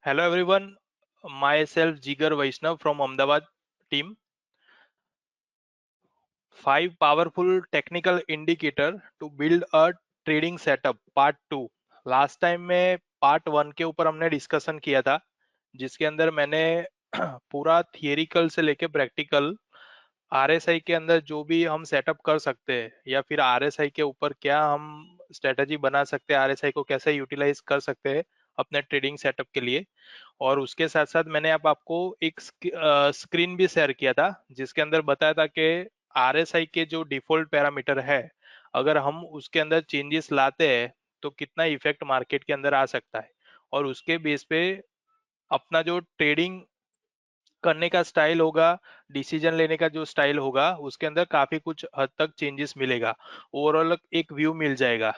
Hello everyone, myself Jigar Vaishnav from Ahmedabad team. 5 powerful technical indicator to build a trading setup part 2। Last time में part 1 के ऊपर हमने discussion किया था, जिसके अंदर मैंने पूरा थियरिकल से लेके प्रैक्टिकल आरएसआई के अंदर जो भी हम सेटअप कर सकते हैं या फिर आरएसआई के ऊपर क्या हम स्ट्रेटजी बना सकते हैं, आरएसआई को कैसे यूटिलाइज कर सकते हैं अपने ट्रेडिंग सेटअप के लिए। और उसके साथ साथ मैंने अब आपको एक स्क्रीन भी शेयर किया था, जिसके अंदर बताया था कि आरएसआई के जो डिफॉल्ट पैरामीटर है, अगर हम उसके अंदर चेंजेस लाते हैं तो कितना इफेक्ट मार्केट के अंदर आ सकता है। और उसके बेस पे अपना जो ट्रेडिंग करने का स्टाइल होगा, डिसीजन लेने का जो स्टाइल होगा, उसके अंदर काफी कुछ हद तक चेंजेस मिलेगा, ओवरऑल एक व्यू मिल जाएगा।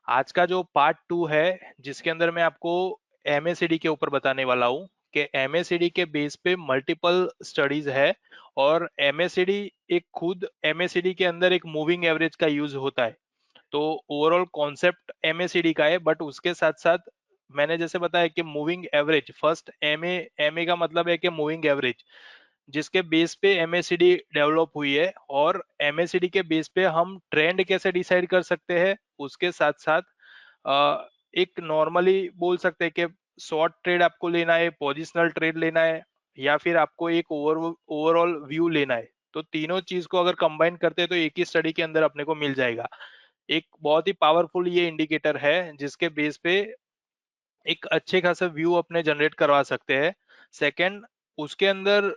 आज का जो पार्ट 2 है, जिसके अंदर मैं आपको एमएसीडी के ऊपर बताने वाला हूँ कि एमएसीडी के बेस पे मल्टीपल स्टडीज है। और एमएसीडी एक खुद एमएसीडी के अंदर एक मूविंग एवरेज का यूज होता है। तो ओवरऑल कॉन्सेप्ट एमएसीडी का है, बट उसके साथ साथ मैंने जैसे बताया कि moving average first MA, MA का मतलब है कि मूविंग एवरेज, जिसके बेस पे एमएसीडी डेवलप हुई है। और एमएसीडी के बेस पे हम ट्रेंड कैसे डिसाइड कर सकते हैं, उसके साथ साथ एक नॉर्मली बोल सकते हैं कि शॉर्ट ट्रेड आपको लेना है, पोजिशनल ट्रेड लेना है, या फिर आपको एक ओवरऑल व्यू लेना है। तो तीनों चीज को अगर कंबाइन करते हैं तो एक ही स्टडी के अंदर अपने को मिल जाएगा। एक बहुत ही पावरफुल ये इंडिकेटर है, जिसके बेस पे एक अच्छे खासा व्यू अपने जनरेट करवा सकते हैं। सेकंड, उसके अंदर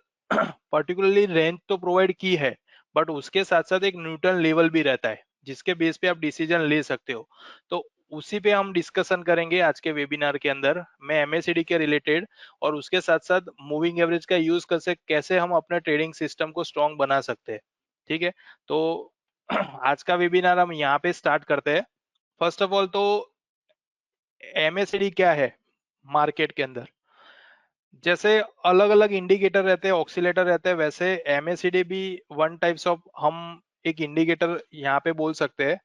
पर्टिकुलरली रेंज तो प्रोवाइड की है, बट उसके साथ साथ एक न्यूट्रल लेवल भी रहता है, जिसके बेस पे आप डिसीजन ले सकते हो। तो उसी पे हम डिस्कशन करेंगे आज के वेबिनार के अंदर, मैं एमएसीडी के रिलेटेड। और उसके साथ साथ मूविंग एवरेज का यूज कर से कैसे हम अपने ट्रेडिंग सिस्टम को स्ट्रॉन्ग बना सकते हैं। ठीक है, तो आज का वेबिनार हम यहाँ पे स्टार्ट करते हैं। फर्स्ट ऑफ ऑल तो एमएसीडी क्या है मार्केट के अंदर। जैसे अलग अलग इंडिकेटर रहते हैं, ऑक्सीलेटर रहते हैं, वैसे एमएसीडी भी वन टाइप्स ऑफ हम एक इंडिकेटर यहाँ पे बोल सकते हैं।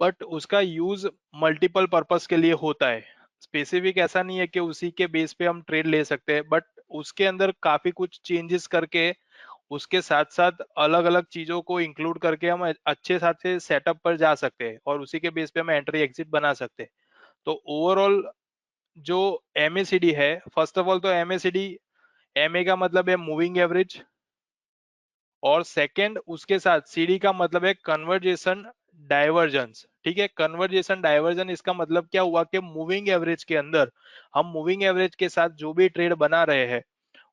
बट उसका यूज मल्टीपल पर्पस के लिए होता है। स्पेसिफिक ऐसा नहीं है कि उसी के बेस पे हम ट्रेड ले सकते हैं, बट उसके अंदर काफी कुछ चेंजेस करके, उसके साथ साथ अलग अलग चीजों को इंक्लूड करके हम अच्छे साथ सेटअप पर जा सकते हैं, और उसी के बेस पे हम एंट्री एग्जिट बना सकते हैं। तो ओवरऑल जो एमएसीडी है, फर्स्ट ऑफ ऑल तो एमएसीडी, एमए का मतलब है मूविंग एवरेज, और सेकंड उसके साथ सीडी का मतलब है कन्वर्जेशन डाइवर्जेंस। ठीक है, कन्वर्जेशन डाइवर्जन इसका मतलब क्या हुआ कि मूविंग एवरेज के अंदर हम मूविंग एवरेज के साथ जो भी ट्रेड बना रहे हैं,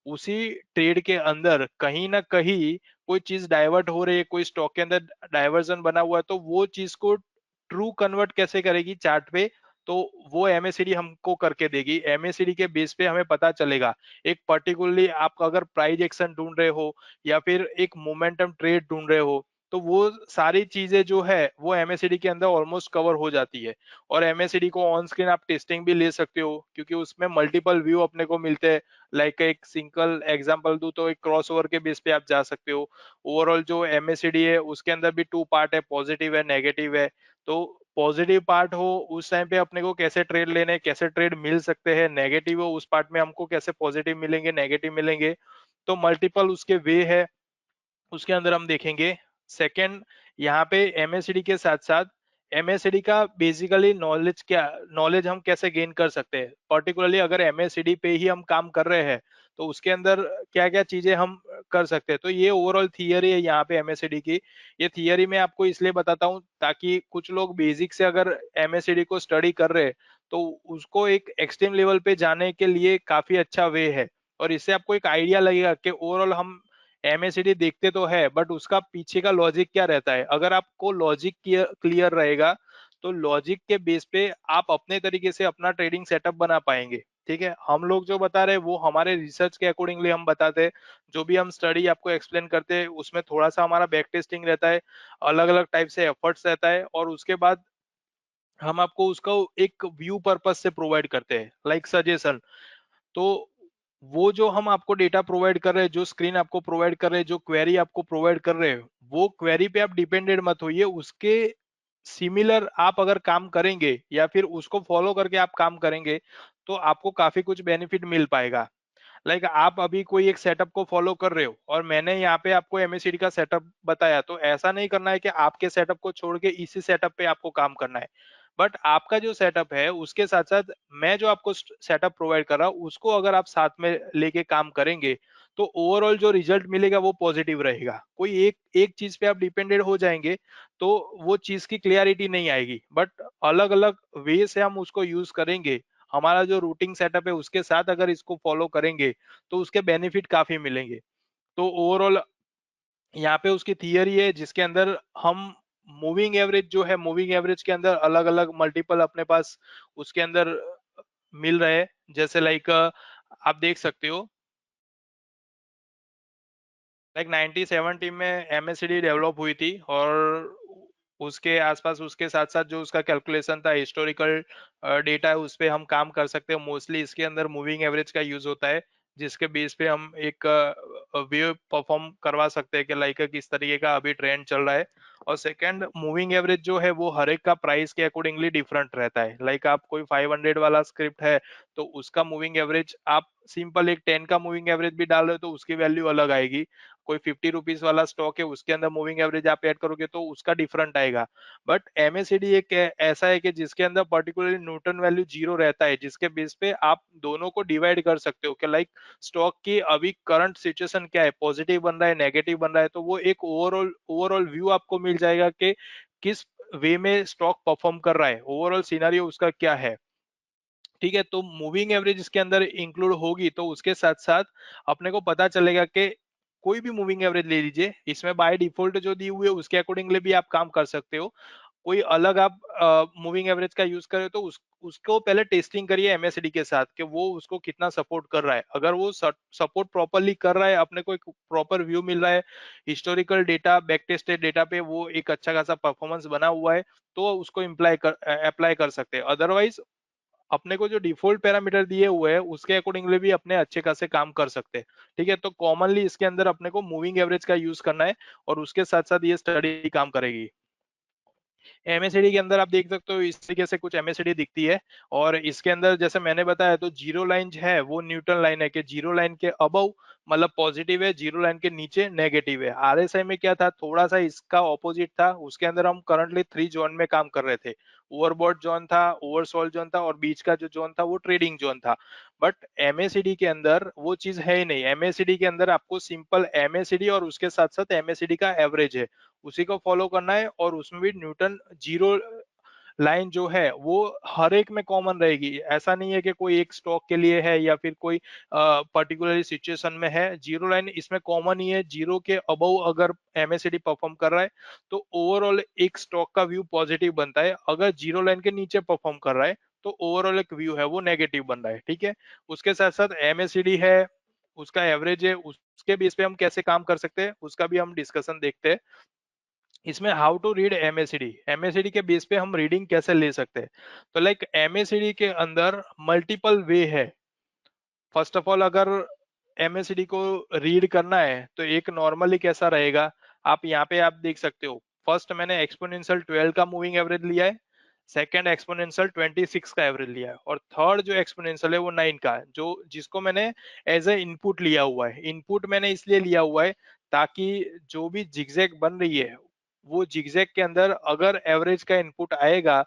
उसी ट्रेड के अंदर कहीं ना कहीं कोई चीज डाइवर्ट हो रही है, कोई स्टॉक के अंदर डाइवर्जन बना हुआ है, तो वो चीज को ट्रू कन्वर्ट कैसे करेगी चार्ट पे, तो वो एमएसीडी हमको करके देगी। एमएसीडी के बेस पे हमें पता चलेगा एक पर्टिकुलरली आप अगर प्राइस एक्शन ढूंढ रहे हो या फिर एक मोमेंटम ट्रेड ढूंढ रहे हो, तो वो सारी चीजें जो है वो एमएसीडी के अंदर ऑलमोस्ट कवर हो जाती है। और एमएसीडी को ऑन स्क्रीन आप टेस्टिंग भी ले सकते हो, क्योंकि उसमें मल्टीपल व्यू अपने को मिलते हैं। लाइक एक सिंगल एग्जांपल दूं तो एक क्रॉसओवर के बेस पे आप जा सकते हो। ओवरऑल जो एमएसीडी है उसके अंदर भी 2 पार्ट है, पॉजिटिव है, नेगेटिव है। तो पॉजिटिव पार्ट हो उस टाइम पे अपने को कैसे ट्रेड लेने, कैसे ट्रेड मिल सकते हैं, नेगेटिव हो उस पार्ट में हमको कैसे पॉजिटिव मिलेंगे, नेगेटिव मिलेंगे। तो मल्टीपल उसके वे है, उसके अंदर हम देखेंगे। सेकंड, यहाँ पे एमएसडी के साथ साथ एमएसडी का बेसिकली नॉलेज क्या, नॉलेज हम कैसे गेन कर सकते हैं, पर्टिकुलरली अगर एमएसडी पे ही हम काम कर रहे हैं तो उसके अंदर क्या क्या चीजें हम कर सकते हैं। तो ये ओवरऑल थियरी है यहाँ पे एमएसडी की। ये थियरी मैं आपको इसलिए बताता हूँ ताकि कुछ लोग बेसिक से अगर एमएसडी को स्टडी कर रहे हैं तो उसको एक एक्सट्रीम लेवल पे जाने के लिए काफी अच्छा वे है। और इससे आपको एक आइडिया लगेगा कि ओवरऑल हम एमएसीडी देखते तो है, बट उसका पीछे का लॉजिक क्या रहता है। अगर आपको लॉजिक क्लियर रहेगा तो लॉजिक के बेस पे आप अपने तरीके से अपना ट्रेडिंग सेटअप बना पाएंगे। ठीक है, हम लोग जो बता रहे हैं वो हमारे रिसर्च के अकॉर्डिंगली हम बताते हैं। जो भी हम स्टडी आपको एक्सप्लेन करते हैं उसमें थोड़ा सा हमारा बैक टेस्टिंग रहता है, अलग अलग टाइप से एफर्ट्स रहता है, और उसके बाद हम आपको उसका एक व्यू पर्पस से प्रोवाइड करते हैं, लाइक सजेशन। तो वो जो हम आपको डेटा प्रोवाइड कर रहे हैं, जो स्क्रीन आपको प्रोवाइड कर रहे हैं, जो क्वेरी आपको प्रोवाइड कर रहे हैं, वो क्वेरी पे आप डिपेंडेंट मत होइए। उसके सिमिलर आप अगर काम करेंगे या फिर उसको फॉलो करके आप काम करेंगे तो आपको काफी कुछ बेनिफिट मिल पाएगा। लाइक आप अभी कोई एक सेटअप को फॉलो कर रहे हो और मैंने यहाँ पे आपको एमएससीडी का सेटअप बताया, तो ऐसा नहीं करना है कि आपके सेटअप को छोड़ के इसी सेटअप पे आपको काम करना है। बट आपका जो सेटअप है उसके साथ साथ मैं जो आपको सेटअप प्रोवाइड कर रहा हूँ उसको अगर आप साथ में लेके काम करेंगे तो ओवरऑल जो रिजल्ट मिलेगा वो पॉजिटिव रहेगा। कोई एक एक चीज पे आप डिपेंडेंट हो जाएंगे तो वो चीज की क्लियरिटी नहीं आएगी। बट अलग अलग वे से हम उसको यूज करेंगे, हमारा जो रूटिंग सेटअप है उसके साथ अगर इसको फॉलो करेंगे तो उसके बेनिफिट काफी मिलेंगे। तो ओवरऑल यहाँ पे उसकी थियरी है जिसके अंदर हम मूविंग एवरेज जो है, मूविंग एवरेज के अंदर अलग अलग मल्टीपल अपने पास उसके अंदर मिल रहे हैं। जैसे लाइक आप देख सकते हो लाइक 97 में एमएससीडी डेवलप हुई थी और उसके आसपास उसके साथ साथ जो उसका कैलकुलेशन था, हिस्टोरिकल डेटा है, उस पे हम काम कर सकते हैं। मोस्टली इसके अंदर मूविंग एवरेज का यूज होता है जिसके बेस पे हम एक व्यू परफॉर्म करवा सकते हैं कि लाइक किस तरीके का अभी ट्रेंड चल रहा है। और सेकंड, मूविंग एवरेज जो है वो हर एक का प्राइस के अकॉर्डिंगली डिफरेंट रहता है। लाइक आप कोई 500 वाला स्क्रिप्ट है तो उसका मूविंग एवरेज, आप सिंपल एक 10 का मूविंग एवरेज भी डाल रहे हो तो उसकी वैल्यू अलग आएगी। कोई 50 रुपीज वाला स्टॉक है उसके अंदर मूविंग एवरेज आप ऐड करोगे तो उसका डिफरेंट आएगा। बट एमएससीडी एक ऐसा है कि जिसके अंदर पर्टिकुलरली न्यूटन वैल्यू जीरो रहता है जिसके बेस पे आप दोनों को डिवाइड कर सकते हो कि लाइक स्टॉक की अभी करंट सिचुएशन क्या है, पॉजिटिव बन रहा है, नेगेटिव बन रहा है, तो वो एक ओवरऑल ओवरऑल व्यू आपको मिल जाएगा कि किस वे में स्टॉक परफॉर्म कर रहा है, ओवरऑल सिनेरियो उसका क्या है। ठीक है, तो मूविंग एवरेज इसके अंदर इंक्लूड होगी तो उसके साथ साथ अपने को पता चलेगा कि कोई भी मूविंग एवरेज ले लीजिए, इसमें बाय डिफॉल्ट जो दी हुई है उसके अकॉर्डिंगली भी आप काम कर सकते हो। कोई अलग आप मूविंग एवरेज का यूज करें तो उसको पहले टेस्टिंग करिए एमएसडी के साथ कि वो उसको कितना सपोर्ट कर रहा है। अगर वो सपोर्ट प्रॉपरली कर रहा है, अपने को एक प्रॉपर व्यू मिल रहा है, historical data, back tested data पे वो एक अच्छा खासा परफॉर्मेंस बना हुआ है, तो उसको अप्लाई कर सकते हैं। अदरवाइज अपने को जो डिफॉल्ट पैरामीटर दिए हुए हैं उसके अकॉर्डिंगली भी अपने अच्छे खासे काम कर सकते हैं। ठीक है, तो कॉमनली इसके अंदर अपने को मूविंग एवरेज का यूज करना है और उसके साथ साथ ये स्टडी काम करेगी। एमएससीडी के अंदर आप देख सकते हो इस तरीके से कुछ एमएससीडी दिखती है। और इसके अंदर जैसे मैंने बताया तो जीरो लाइन है वो न्यूट्रल लाइन है कि जीरो लाइन के अबव मतलब पॉजिटिव है, जीरो लाइन के नीचे नेगेटिव है। आरएसआई में क्या था, थोड़ा सा इसका ऑपोजिट था, उसके अंदर हम करंटली 3 जोन में काम कर रहे थे। ओवरबॉट जोन था, ओवरसोल्ड जोन था और बीच का जो जोन था वो ट्रेडिंग जोन था। बट एमएससीडी के अंदर वो चीज है ही नहीं। एमएससीडी के अंदर आपको सिंपल एमएससीडी और उसके साथ साथ एमएससीडी का एवरेज है, उसी को फॉलो करना है। और उसमें भी न्यूटन जीरो लाइन जो है वो हर एक में कॉमन रहेगी। ऐसा नहीं है कि कोई एक स्टॉक के लिए है या फिर कोई पर्टिकुलर सिचुएशन में है। जीरो लाइन इसमें कॉमन ही है। जीरो के अबव अगर एमएससीडी परफॉर्म कर रहा है तो ओवरऑल एक स्टॉक का व्यू पॉजिटिव बनता है। अगर जीरो लाइन के नीचे परफॉर्म कर रहा है तो ओवरऑल एक व्यू है वो नेगेटिव बन रहा है। ठीक है, उसके साथ साथ एमएससीडी है, उसका एवरेज है, उसके बेस पे हम कैसे काम कर सकते हैं उसका भी हम डिस्कशन देखते हैं। इसमें how to read MSCD, MSCD के बेस पे हम रीडिंग कैसे ले सकते हैं। तो लाइक एमएससीडी के अंदर मल्टीपल वे है। फर्स्ट ऑफ ऑल अगर एमएससीडी को रीड करना है तो एक नॉर्मली कैसा रहेगा, आप यहाँ पे आप देख सकते हो। फर्स्ट मैंने एक्सपोनेंशियल 12 का मूविंग एवरेज लिया है, सेकंड एक्सपोनेंशियल 26 का एवरेज लिया है और थर्ड जो एक्सपोनेंशियल है वो 9 का है, जो जिसको मैंने एज ए इनपुट लिया हुआ है। इनपुट मैंने इसलिए लिया हुआ है ताकि जो भी जिगजैग बन रही है वो जिगजैग के अंदर अगर एवरेज का इनपुट आएगा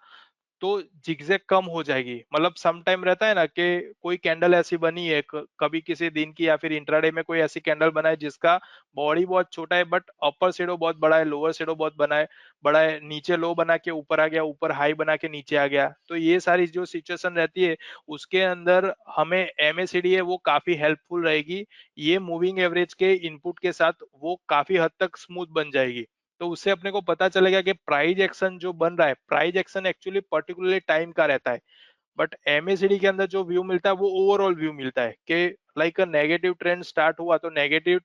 तो जिगजैग कम हो जाएगी। मतलब सम टाइम रहता है ना कि कोई कैंडल ऐसी बनी है कभी किसी दिन की या फिर इंट्राडे में कोई ऐसी कैंडल बना है जिसका बॉडी बहुत छोटा है बट अपर शेडो बहुत बड़ा है, लोअर शेडो बहुत बड़ा है, नीचे लो बना के ऊपर आ गया, ऊपर हाई बना के नीचे आ गया। तो ये सारी जो सिचुएशन रहती है उसके अंदर हमें एमएससीडी है वो काफी हेल्पफुल रहेगी। ये मूविंग एवरेज के इनपुट के साथ वो काफी हद तक स्मूथ बन जाएगी। तो उससे अपने को पता चलेगा कि प्राइस एक्शन जो बन रहा है, price action actually particularly time का रहता है। बट एमएससीडी के अंदर जो व्यू मिलता है वो ओवरऑल व्यू मिलता है कि like a negative trend start हुआ तो नेगेटिव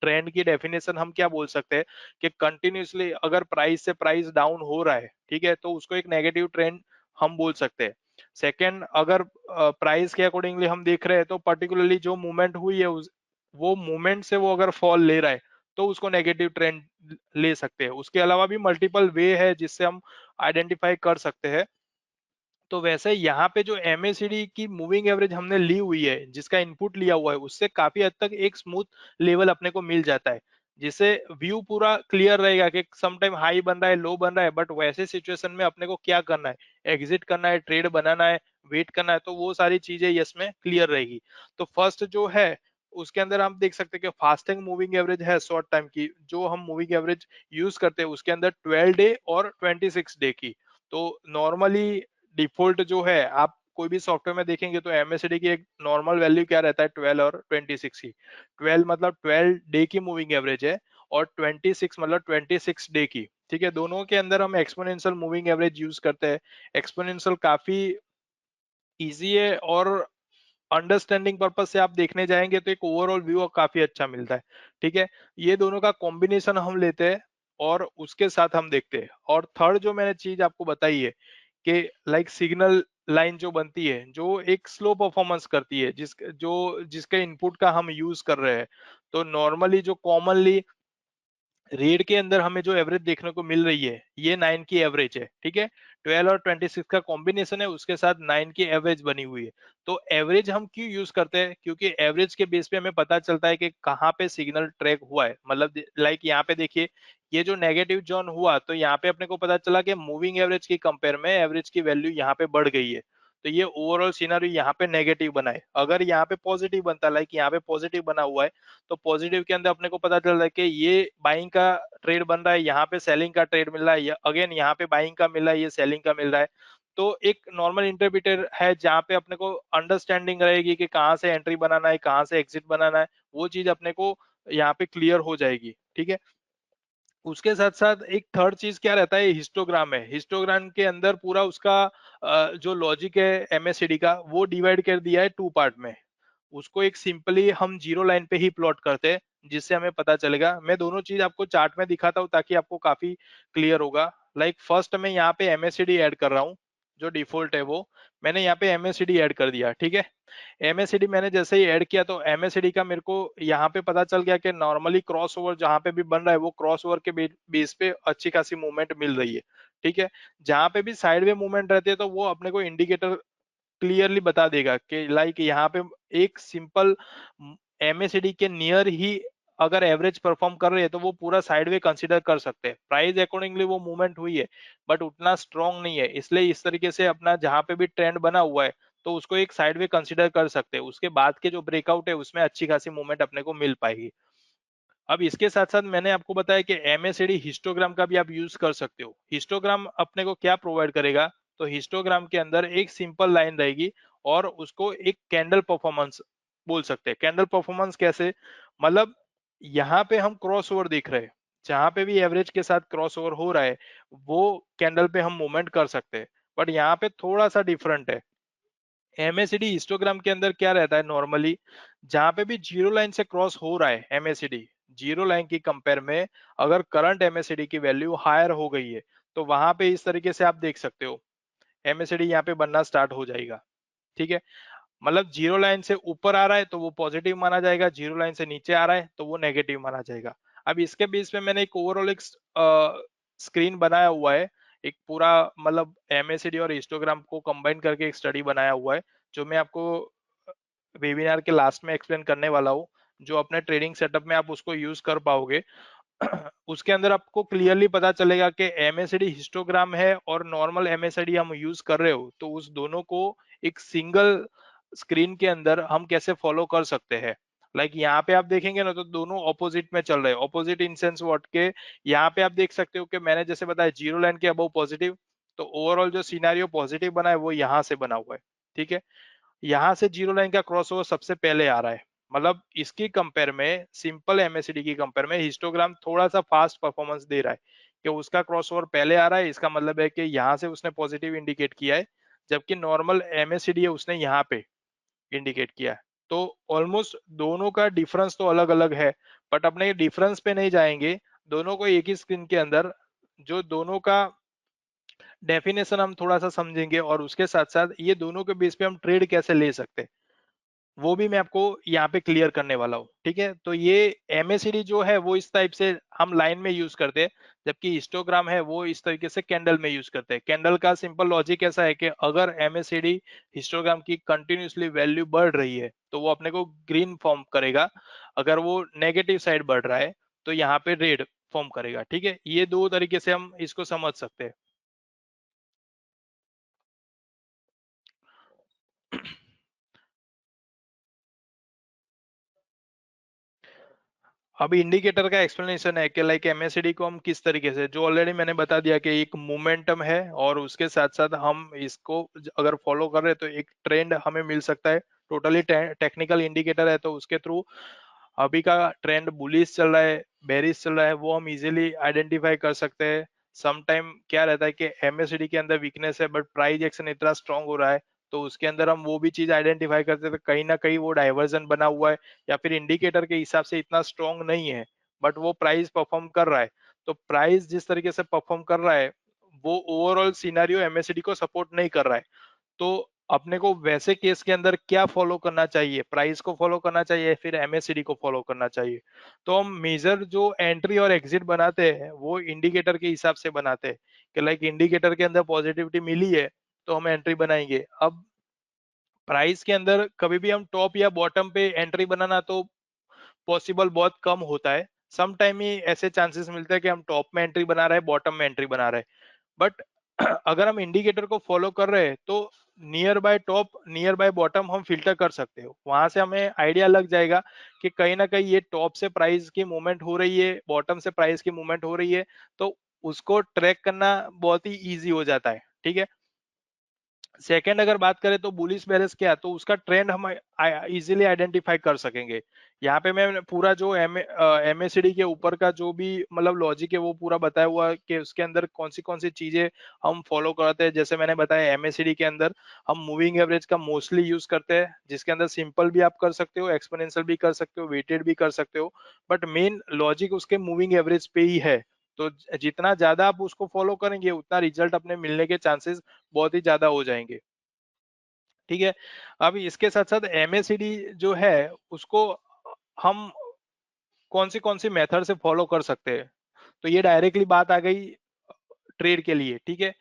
ट्रेंड की डेफिनेशन हम क्या बोल सकते हैं कि कंटिन्यूसली अगर प्राइस से प्राइस डाउन हो रहा है, ठीक है, तो उसको एक नेगेटिव ट्रेंड हम बोल सकते हैं। सेकेंड, अगर प्राइस के अकॉर्डिंगली हम देख रहे हैं तो पर्टिकुलरली जो मूवमेंट हुई है वो मूवमेंट से वो अगर फॉल ले रहा है तो उसको नेगेटिव ट्रेंड ले सकते हैं। उसके अलावा भी मल्टीपल वे है जिससे हम आइडेंटिफाई कर सकते हैं। तो वैसे यहाँ पे जो एमएसीडी की मूविंग एवरेज हमने ली हुई है, जिसका इनपुट लिया हुआ है, उससे काफी हद तक एक स्मूथ लेवल अपने को मिल जाता है, जिससे व्यू पूरा क्लियर रहेगा कि सम टाइम हाई बन रहा है, लो बन रहा है, बट वैसे सिचुएशन में अपने को क्या करना है, एग्जिट करना है, ट्रेड बनाना है, वेट करना है, तो वो सारी चीजें इसमें क्लियर रहेगी। तो फर्स्ट जो है उसके अंदर हम देख सकते हैं कि फास्टिंग मूविंग एवरेज है शॉर्ट टाइम की, जो हम मूविंग एवरेज यूज करते हैं उसके अंदर 12 डे और 26 डे की। तो नॉर्मली डिफॉल्ट जो है, आप कोई भी सॉफ्टवेयर में देखेंगे तो एमएसडी की एक नॉर्मल वैल्यू क्या रहता है, 12 और 26 की। 12 मतलब 12 डे की मूविंग एवरेज है, और 26 मतलब 26 डे की। ठीक है, दोनों के अंदर हम एक्सपोनेंशियल मूविंग एवरेज यूज करते हैं। एक्सपोनेंशियल काफी इजी है, और अंडरस्टैंडिंग पर्पज से आप देखने जाएंगे तो एक ओवरऑल व्यू काफी अच्छा मिलता है। ठीक है, ये दोनों का कॉम्बिनेशन हम लेते हैं और उसके साथ हम देखते हैं। और थर्ड जो मैंने चीज आपको बताई है कि लाइक सिग्नल लाइन जो बनती है, जो एक स्लो परफॉर्मेंस करती है, जिसके इनपुट का हम यूज कर रहे हैं, तो नॉर्मली जो कॉमनली रेड के अंदर हमें जो एवरेज देखने को मिल रही है, ये 9 की एवरेज है। ठीक है, 12 और 26 का कॉम्बिनेशन है, उसके साथ 9 की एवरेज बनी हुई है। तो एवरेज हम क्यों यूज करते हैं, क्योंकि एवरेज के बेस पे हमें पता चलता है कि कहाँ पे सिग्नल ट्रैक हुआ है। मतलब लाइक यहाँ पे देखिए, ये जो नेगेटिव जोन हुआ, तो यहाँ पे अपने को पता चला कि मूविंग एवरेज की कंपेयर में एवरेज की वैल्यू यहाँ पे बढ़ गई है। तो ये ओवरऑल सिनारियो यहाँ पे नेगेटिव बना है। अगर यहाँ पे पॉजिटिव बनता, लाइक यहाँ पे पॉजिटिव बना हुआ है, तो पॉजिटिव के अंदर अपने को पता चल रहा है कि ये बाइंग का ट्रेड बन रहा है, यहाँ पे सेलिंग का ट्रेड मिल रहा है, अगेन यहाँ पे बाइंग का मिल रहा है, ये सेलिंग का मिल रहा है। तो एक नॉर्मल इंटरप्रिटर है जहाँ पे अपने को अंडरस्टैंडिंग रहेगी कि कहाँ से एंट्री बनाना है, कहाँ से एग्जिट बनाना है, वो चीज अपने को यहाँ पे क्लियर हो जाएगी। ठीक है, उसके साथ साथ एक थर्ड चीज क्या रहता है, हिस्टोग्राम है। हिस्टोग्राम के अंदर पूरा उसका जो लॉजिक है एमएससीडी का, वो डिवाइड कर दिया है टू पार्ट में। उसको एक सिंपली हम जीरो लाइन पे ही प्लॉट करते हैं, जिससे हमें पता चलेगा। मैं दोनों चीज आपको चार्ट में दिखाता हूँ ताकि आपको काफी क्लियर होगा। लाइक फर्स्ट मैं यहाँ पे एमएससीडी ऐड कर रहा हूँ, जो डिफॉल्ट है वो मैंने यहाँ पे एमएससीडी ऐड कर दिया। ठीक है, एमएससीडी मैंने जैसे ही ऐड किया, तो एमएससीडी का मेरे को यहाँ पे पता चल गया कि नॉर्मली क्रॉस ओवर जहाँ पे भी बन रहा है, वो क्रॉस ओवर के बेस पे अच्छी खासी मूवमेंट मिल रही है। ठीक है, जहाँ पे भी साइड में मूवमेंट रहती है, तो वो अपने को इंडिकेटर क्लियरली बता देगा कि लाइक यहाँ पे एक सिंपल एमएसडी के नियर ही अगर एवरेज परफॉर्म कर रही है, तो वो पूरा साइडवे कंसीडर कर सकते हैं। प्राइस अकॉर्डिंगली वो मूवमेंट हुई है, बट उतना स्ट्रॉन्ग नहीं है, इसलिए इस तरीके से अपना जहां पे भी ट्रेंड बना हुआ है, तो उसको एक साइडवे कंसीडर कर सकते हैं। उसके बाद के जो ब्रेकआउट है, उसमें अच्छी खासी मूवमेंट अपने को मिल पाएगी। अब इसके साथ साथ मैंने आपको बताया कि एमएसडी हिस्टोग्राम का भी आप यूज कर सकते हो। हिस्टोग्राम अपने को क्या प्रोवाइड करेगा, तो हिस्टोग्राम के अंदर एक सिंपल लाइन रहेगी, और उसको एक कैंडल परफॉर्मेंस बोल सकते हैं। कैंडल परफॉर्मेंस कैसे, मतलब यहाँ पे हम क्रॉस ओवर देख रहे हैं, जहां पे भी एवरेज के साथ क्रॉस ओवर हो रहा है, वो कैंडल पे हम मूवमेंट कर सकते हैं। बट यहाँ पे थोड़ा सा डिफरेंट है। एमएसडी हिस्टोग्राम के अंदर क्या रहता है, नॉर्मली जहां पे भी जीरो लाइन से क्रॉस हो रहा है एमएसडी, जीरो लाइन की कंपेयर में अगर करंट एमएसडी की वैल्यू हायर हो गई है, तो वहां पे इस तरीके से आप देख सकते हो, एमएसडी यहाँ पे बनना स्टार्ट हो जाएगा। ठीक है, मतलब जीरो लाइन से ऊपर आ रहा है तो वो पॉजिटिव माना जाएगा, जीरो लाइन से नीचे आ रहा है तो वो नेगेटिव माना जाएगा। अब इसके बेस पे मैंने एक ओवरऑल एक स्क्रीन बनाया हुआ है, एक पूरा मतलब एमएसडी और हिस्टोग्राम को कंबाइन करके एक स्टडी बनाया हुआ है, जो मैं आपको वेबिनार के लास्ट में एक्सप्लेन करने वाला हूँ, जो अपने ट्रेडिंग सेटअप में आप उसको यूज कर पाओगे। उसके अंदर आपको क्लियरली पता चलेगा कि एमएसडी हिस्टोग्राम है और नॉर्मल एमएसडी हम यूज कर रहे हो, तो उस दोनों को एक सिंगल स्क्रीन के अंदर हम कैसे फॉलो कर सकते हैं। लाइक यहाँ पे आप देखेंगे ना, तो दोनों ऑपोजिट में चल रहे हैं। ऑपोजिट इन सेंस व्हाट के, यहाँ पे आप देख सकते हो कि मैंने जैसे बताया जीरो लाइन के अबव पॉजिटिव, तो ओवरऑल जो सिनेरियो पॉजिटिव बना है वो यहाँ से बना हुआ है। ठीक है, यहाँ से जीरो लाइन का क्रॉस ओवर सबसे पहले आ रहा है। मतलब इसकी कंपेयर में, सिंपल एमएसडी की कंपेयर में हिस्टोग्राम थोड़ा सा फास्ट परफॉर्मेंस दे रहा है, कि उसका क्रॉस ओवर पहले आ रहा है। इसका मतलब है कि यहाँ से उसने पॉजिटिव इंडिकेट किया है, जबकि नॉर्मल एमएसडी है उसने यहाँ पे इंडिकेट किया है। तो ऑलमोस्ट दोनों का डिफरेंस तो अलग अलग है, बट अपने डिफरेंस पे नहीं जाएंगे। दोनों को एक ही स्क्रीन के अंदर जो दोनों का डेफिनेशन हम थोड़ा सा समझेंगे, और उसके साथ साथ ये दोनों के बेस पे हम ट्रेड कैसे ले सकते हैं, वो भी मैं आपको यहाँ पे क्लियर करने वाला हूँ। ठीक है, तो ये एमएसडी जो है वो इस टाइप से हम लाइन में यूज करते हैं, जबकि हिस्टोग्राम है वो इस तरीके से कैंडल में यूज करते हैं। कैंडल का सिंपल लॉजिक ऐसा है कि अगर एमएससीडी हिस्टोग्राम की कंटिन्यूसली वैल्यू बढ़ रही है तो वो अपने को ग्रीन फॉर्म करेगा, अगर वो नेगेटिव साइड बढ़ रहा है तो यहाँ पे रेड फॉर्म करेगा। ठीक है, ये दो तरीके से हम इसको समझ सकते हैं। अभी इंडिकेटर का एक्सप्लेनेशन है कि लाइक एमएससीडी को हम किस तरीके से, जो ऑलरेडी मैंने बता दिया कि एक मोमेंटम है और उसके साथ साथ हम इसको अगर फॉलो कर रहे हैं तो एक ट्रेंड हमें मिल सकता है। टोटली टेक्निकल इंडिकेटर है तो उसके थ्रू अभी का ट्रेंड बुलिश चल रहा है बेरिश चल रहा है वो हम इजीली आइडेंटिफाई कर सकते हैं। सम टाइम क्या रहता है कि एमएससीडी के अंदर वीकनेस है बट प्राइस एक्शन इतना स्ट्रांग हो रहा है तो उसके अंदर हम वो भी चीज आइडेंटिफाई करते हैं, तो कहीं ना कहीं वो डाइवर्जन बना हुआ है या फिर इंडिकेटर के हिसाब से इतना स्ट्रांग नहीं है बट वो प्राइस परफॉर्म कर रहा है। तो प्राइस जिस तरीके से परफॉर्म कर रहा है वो ओवरऑल सिनेरियो एमएससीडी को सपोर्ट नहीं कर रहा है। तो अपने को वैसे केस के अंदर क्या फॉलो करना चाहिए, प्राइस को फॉलो करना चाहिए फिर एमएससीडी को फॉलो करना चाहिए? तो हम मेजर जो एंट्री और एग्जिट बनाते हैं वो इंडिकेटर के हिसाब से बनाते हैं कि लाइक इंडिकेटर के अंदर पॉजिटिविटी मिली है तो हम एंट्री बनाएंगे। अब प्राइस के अंदर कभी भी हम टॉप या बॉटम पे एंट्री बनाना तो पॉसिबल बहुत कम होता है। सम टाइम ही ऐसे चांसेस मिलते हैं कि हम टॉप में एंट्री बना रहे हैं बॉटम में एंट्री बना रहे हैं। बट अगर हम इंडिकेटर को फॉलो कर रहे हैं तो near by top near by bottom हम फिल्टर कर सकते हो, वहां से हमें आइडिया लग जाएगा कि कहीं ना कहीं ये टॉप से प्राइस की मूवमेंट हो रही है बॉटम से प्राइस की मूवमेंट हो रही है। तो उसको ट्रैक करना बहुत ही इजी हो जाता है। ठीक है, सेकंड अगर बात करें तो बुलिश बेरिश क्या, तो उसका ट्रेंड हम इजीली आइडेंटिफाई कर सकेंगे। यहाँ पे मैं पूरा जो एमएससीडी के ऊपर का जो भी मतलब लॉजिक है वो पूरा बताया हुआ है कि उसके अंदर कौन सी चीजें हम फॉलो करते हैं। जैसे मैंने बताया एमएससीडी के अंदर हम मूविंग एवरेज का मोस्टली यूज करते हैं, जिसके अंदर सिंपल भी आप कर सकते हो एक्सपोनेंशियल भी कर सकते हो वेटेड भी कर सकते हो, बट मेन लॉजिक उसके मूविंग एवरेज पे ही है। तो जितना ज्यादा आप उसको फॉलो करेंगे उतना रिजल्ट अपने मिलने के चांसेस बहुत ही ज्यादा हो जाएंगे। ठीक है, अब इसके साथ साथ एमएससीडी जो है उसको हम कौन सी मेथड से फॉलो कर सकते हैं? तो ये डायरेक्टली बात आ गई ट्रेड के लिए। ठीक है,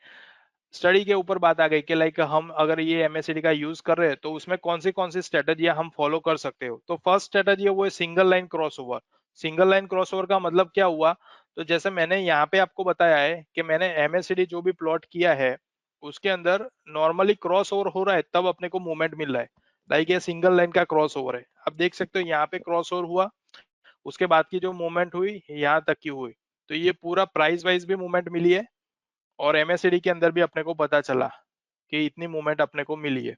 स्टडी के ऊपर बात आ गई कि लाइक हम अगर ये एमएससीडी का यूज कर रहे हैं तो उसमें कौन सी स्ट्रेटेजी हम फॉलो कर सकते हो। तो फर्स्ट स्ट्रेटेजी है वो है single line crossover. Single line crossover का मतलब क्या हुआ, तो जैसे मैंने यहाँ पे आपको बताया है कि मैंने एमएससीडी जो भी प्लॉट किया है उसके अंदर नॉर्मली क्रॉस ओवर हो रहा है तब अपने को मूवमेंट मिल रहा है। लाइक ये सिंगल लाइन का क्रॉस ओवर है, आप देख सकते हो यहाँ पे क्रॉस ओवर हुआ, उसके बाद की जो मूवमेंट हुई यहाँ तक की हुई। तो ये पूरा प्राइस वाइज भी मूवमेंट मिली है और एमएससीडी के अंदर भी अपने को पता चला कि इतनी मूवमेंट अपने को मिली है।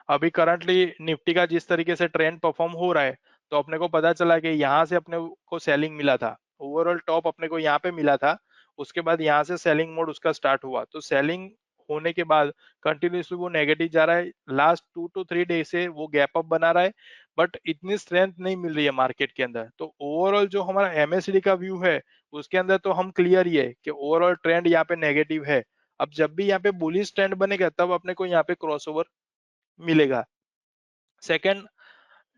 अभी करंटली निफ्टी का जिस तरीके से ट्रेंड परफॉर्म हो रहा है तो अपने को पता चला कि यहाँ से अपने को सेलिंग मिला था, ओवरऑल टॉप अपने को यहाँ पे मिला था, उसके बाद यहाँ से सेलिंग मोड उसका स्टार्ट हुआ। तो सेलिंग होने के बाद कंटिन्यूसली वो नेगेटिव जा रहा है, लास्ट 2 to 3 डे से वो गैप अप बना रहा है बट इतनी स्ट्रेंथ नहीं मिल रही है मार्केट के अंदर। तो ओवरऑल जो हमारा एमएसडी का व्यू है उसके अंदर तो हम क्लियर ही है कि ओवरऑल ट्रेंड यहाँ पे नेगेटिव है। अब जब भी यहाँ पे बुलिश ट्रेंड बनेगा तब अपने को यहाँ पे क्रॉसओवर मिलेगा। सेकंड,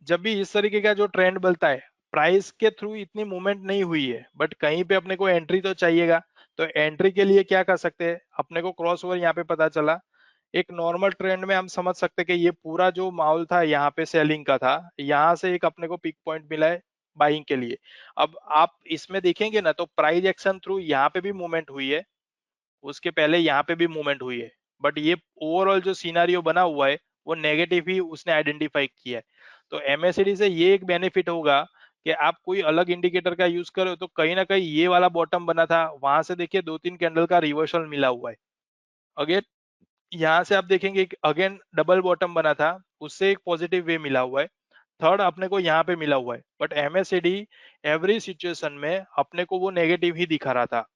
जब भी इस तरीके का जो ट्रेंड बनता है प्राइस के थ्रू इतनी मूवमेंट नहीं हुई है बट कहीं पे अपने को एंट्री तो चाहिएगा। तो एंट्री के लिए क्या कर सकते हैं, अपने को क्रॉस ओवर यहाँ पे पता चला, एक नॉर्मल ट्रेंड में हम समझ सकते हैं कि ये पूरा जो माहौल था यहाँ पे सेलिंग का था, यहाँ से एक अपने को पिक पॉइंट मिला है बाइंग के लिए। अब आप इसमें देखेंगे ना तो प्राइस एक्शन थ्रू यहाँ पे भी मूवमेंट हुई है, उसके पहले यहाँ पे भी मूवमेंट हुई है, बट ये ओवरऑल जो सिनारियो बना हुआ है वो नेगेटिव ही उसने आइडेंटिफाई किया है। तो एमएससीडी से ये एक बेनिफिट होगा कि आप कोई अलग इंडिकेटर का यूज करो तो कहीं ना कहीं ये वाला बॉटम बना था वहां से देखिए 2 3 कैंडल का रिवर्सल मिला हुआ है। अगेन यहाँ से आप देखेंगे अगेन डबल बॉटम बना था, उससे एक पॉजिटिव वे मिला हुआ है। थर्ड अपने को यहाँ पे मिला हुआ है बट एमएससीडी एवरी सिचुएशन में अपने को वो नेगेटिव ही दिखा रहा था।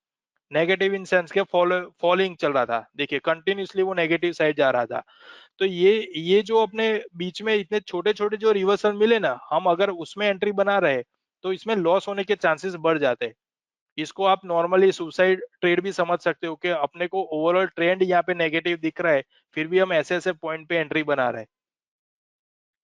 नेगेटिव इन सेंस के फॉलिंग चल रहा था, देखिए कंटिन्यूसली वो नेगेटिव साइड जा रहा था। तो ये जो अपने बीच में इतने छोटे छोटे जो रिवर्सल मिले ना, हम अगर उसमें एंट्री बना रहे तो इसमें लॉस होने के चांसेस बढ़ जाते हैं। इसको आप नॉर्मली सुसाइड ट्रेड भी समझ सकते हो कि अपने को ओवरऑल ट्रेंड यहाँ पे नेगेटिव दिख रहा है फिर भी हम ऐसे ऐसे पॉइंट पे एंट्री बना रहे हैं।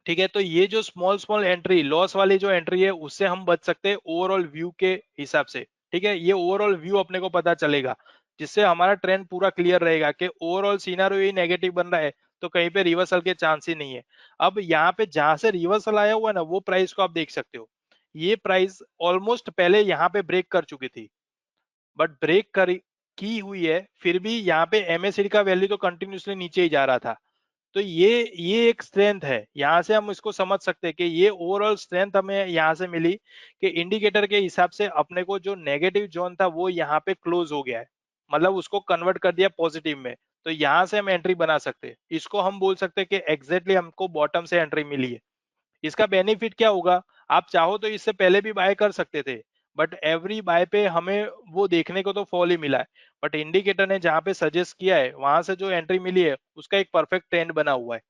ठीक है, तो ये जो स्मॉल स्मॉल एंट्री लॉस वाली जो एंट्री है उससे हम बच सकते हैं ओवरऑल व्यू के हिसाब से। ठीक है, ये ओवरऑल व्यू अपने को पता चलेगा, जिससे हमारा ट्रेंड पूरा क्लियर रहेगा कि ओवरऑल सिनारियो ही नेगेटिव बन रहा है, तो कहीं पे रिवर्सल के चांस ही नहीं है। अब यहाँ पे जहां से रिवर्सल आया हुआ है ना, वो प्राइस को आप देख सकते हो। ये प्राइस ऑलमोस्ट पहले यहाँ पे ब्रेक कर चुकी थी, बट ब्रेक कर की हुई है, फिर भी यहाँ पे एमएससीडी का वैल्यू तो कंटिन्यूसली नीचे ही जा रहा था। तो ये एक स्ट्रेंथ है, यहाँ से हम इसको समझ सकते हैं कि ये ओवरऑल स्ट्रेंथ हमें यहाँ से मिली कि इंडिकेटर के हिसाब से अपने को जो नेगेटिव जोन था वो यहाँ पे क्लोज हो गया है, मतलब उसको कन्वर्ट कर दिया पॉजिटिव में। तो यहाँ से हम एंट्री बना सकते हैं, इसको हम बोल सकते हैं कि एग्जैक्टली हमको बॉटम से एंट्री मिली है। इसका बेनिफिट क्या होगा, आप चाहो तो इससे पहले भी बाय कर सकते थे, बट एवरी बाय पे हमें वो देखने को तो फॉल ही मिला है। बट इंडिकेटर ने जहां पे सजेस्ट किया है वहां से जो एंट्री मिली है उसका एक परफेक्ट ट्रेंड बना हुआ है।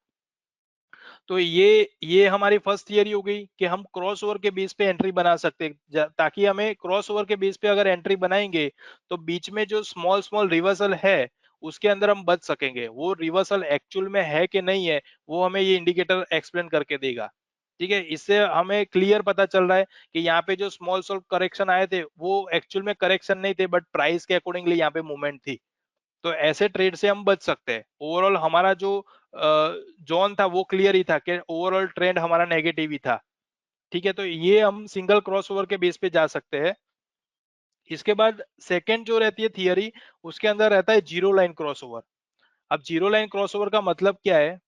तो ये हमारी फर्स्ट थियरी हो गई कि हम क्रॉस ओवर के बेस पे एंट्री बना सकते हैं, ताकि हमें क्रॉस ओवर के बेस पे अगर एंट्री बनाएंगे तो बीच में जो स्मॉल स्मॉल रिवर्सल है उसके अंदर हम बच सकेंगे। वो रिवर्सल एक्चुअल में है कि नहीं है, वो हमें ये इंडिकेटर एक्सप्लेन करके देगा। ठीक है, इससे हमें क्लियर पता चल रहा है कि यहाँ पे जो स्मॉल स्मॉल करेक्शन आए थे वो एक्चुअल में करेक्शन नहीं थे, बट प्राइस के अकॉर्डिंगली यहाँ पे मूवमेंट थी। तो ऐसे ट्रेड से हम बच सकते हैं। ओवरऑल हमारा जो जोन था वो क्लियर ही था कि ओवरऑल ट्रेंड हमारा नेगेटिव ही था। ठीक है, तो ये हम सिंगल क्रॉसओवर के बेस पे जा सकते हैं। इसके बाद सेकंड जो रहती है थियरी, उसके अंदर रहता है जीरो लाइन क्रॉसओवर। अब जीरो लाइन क्रॉसओवर का मतलब क्या है,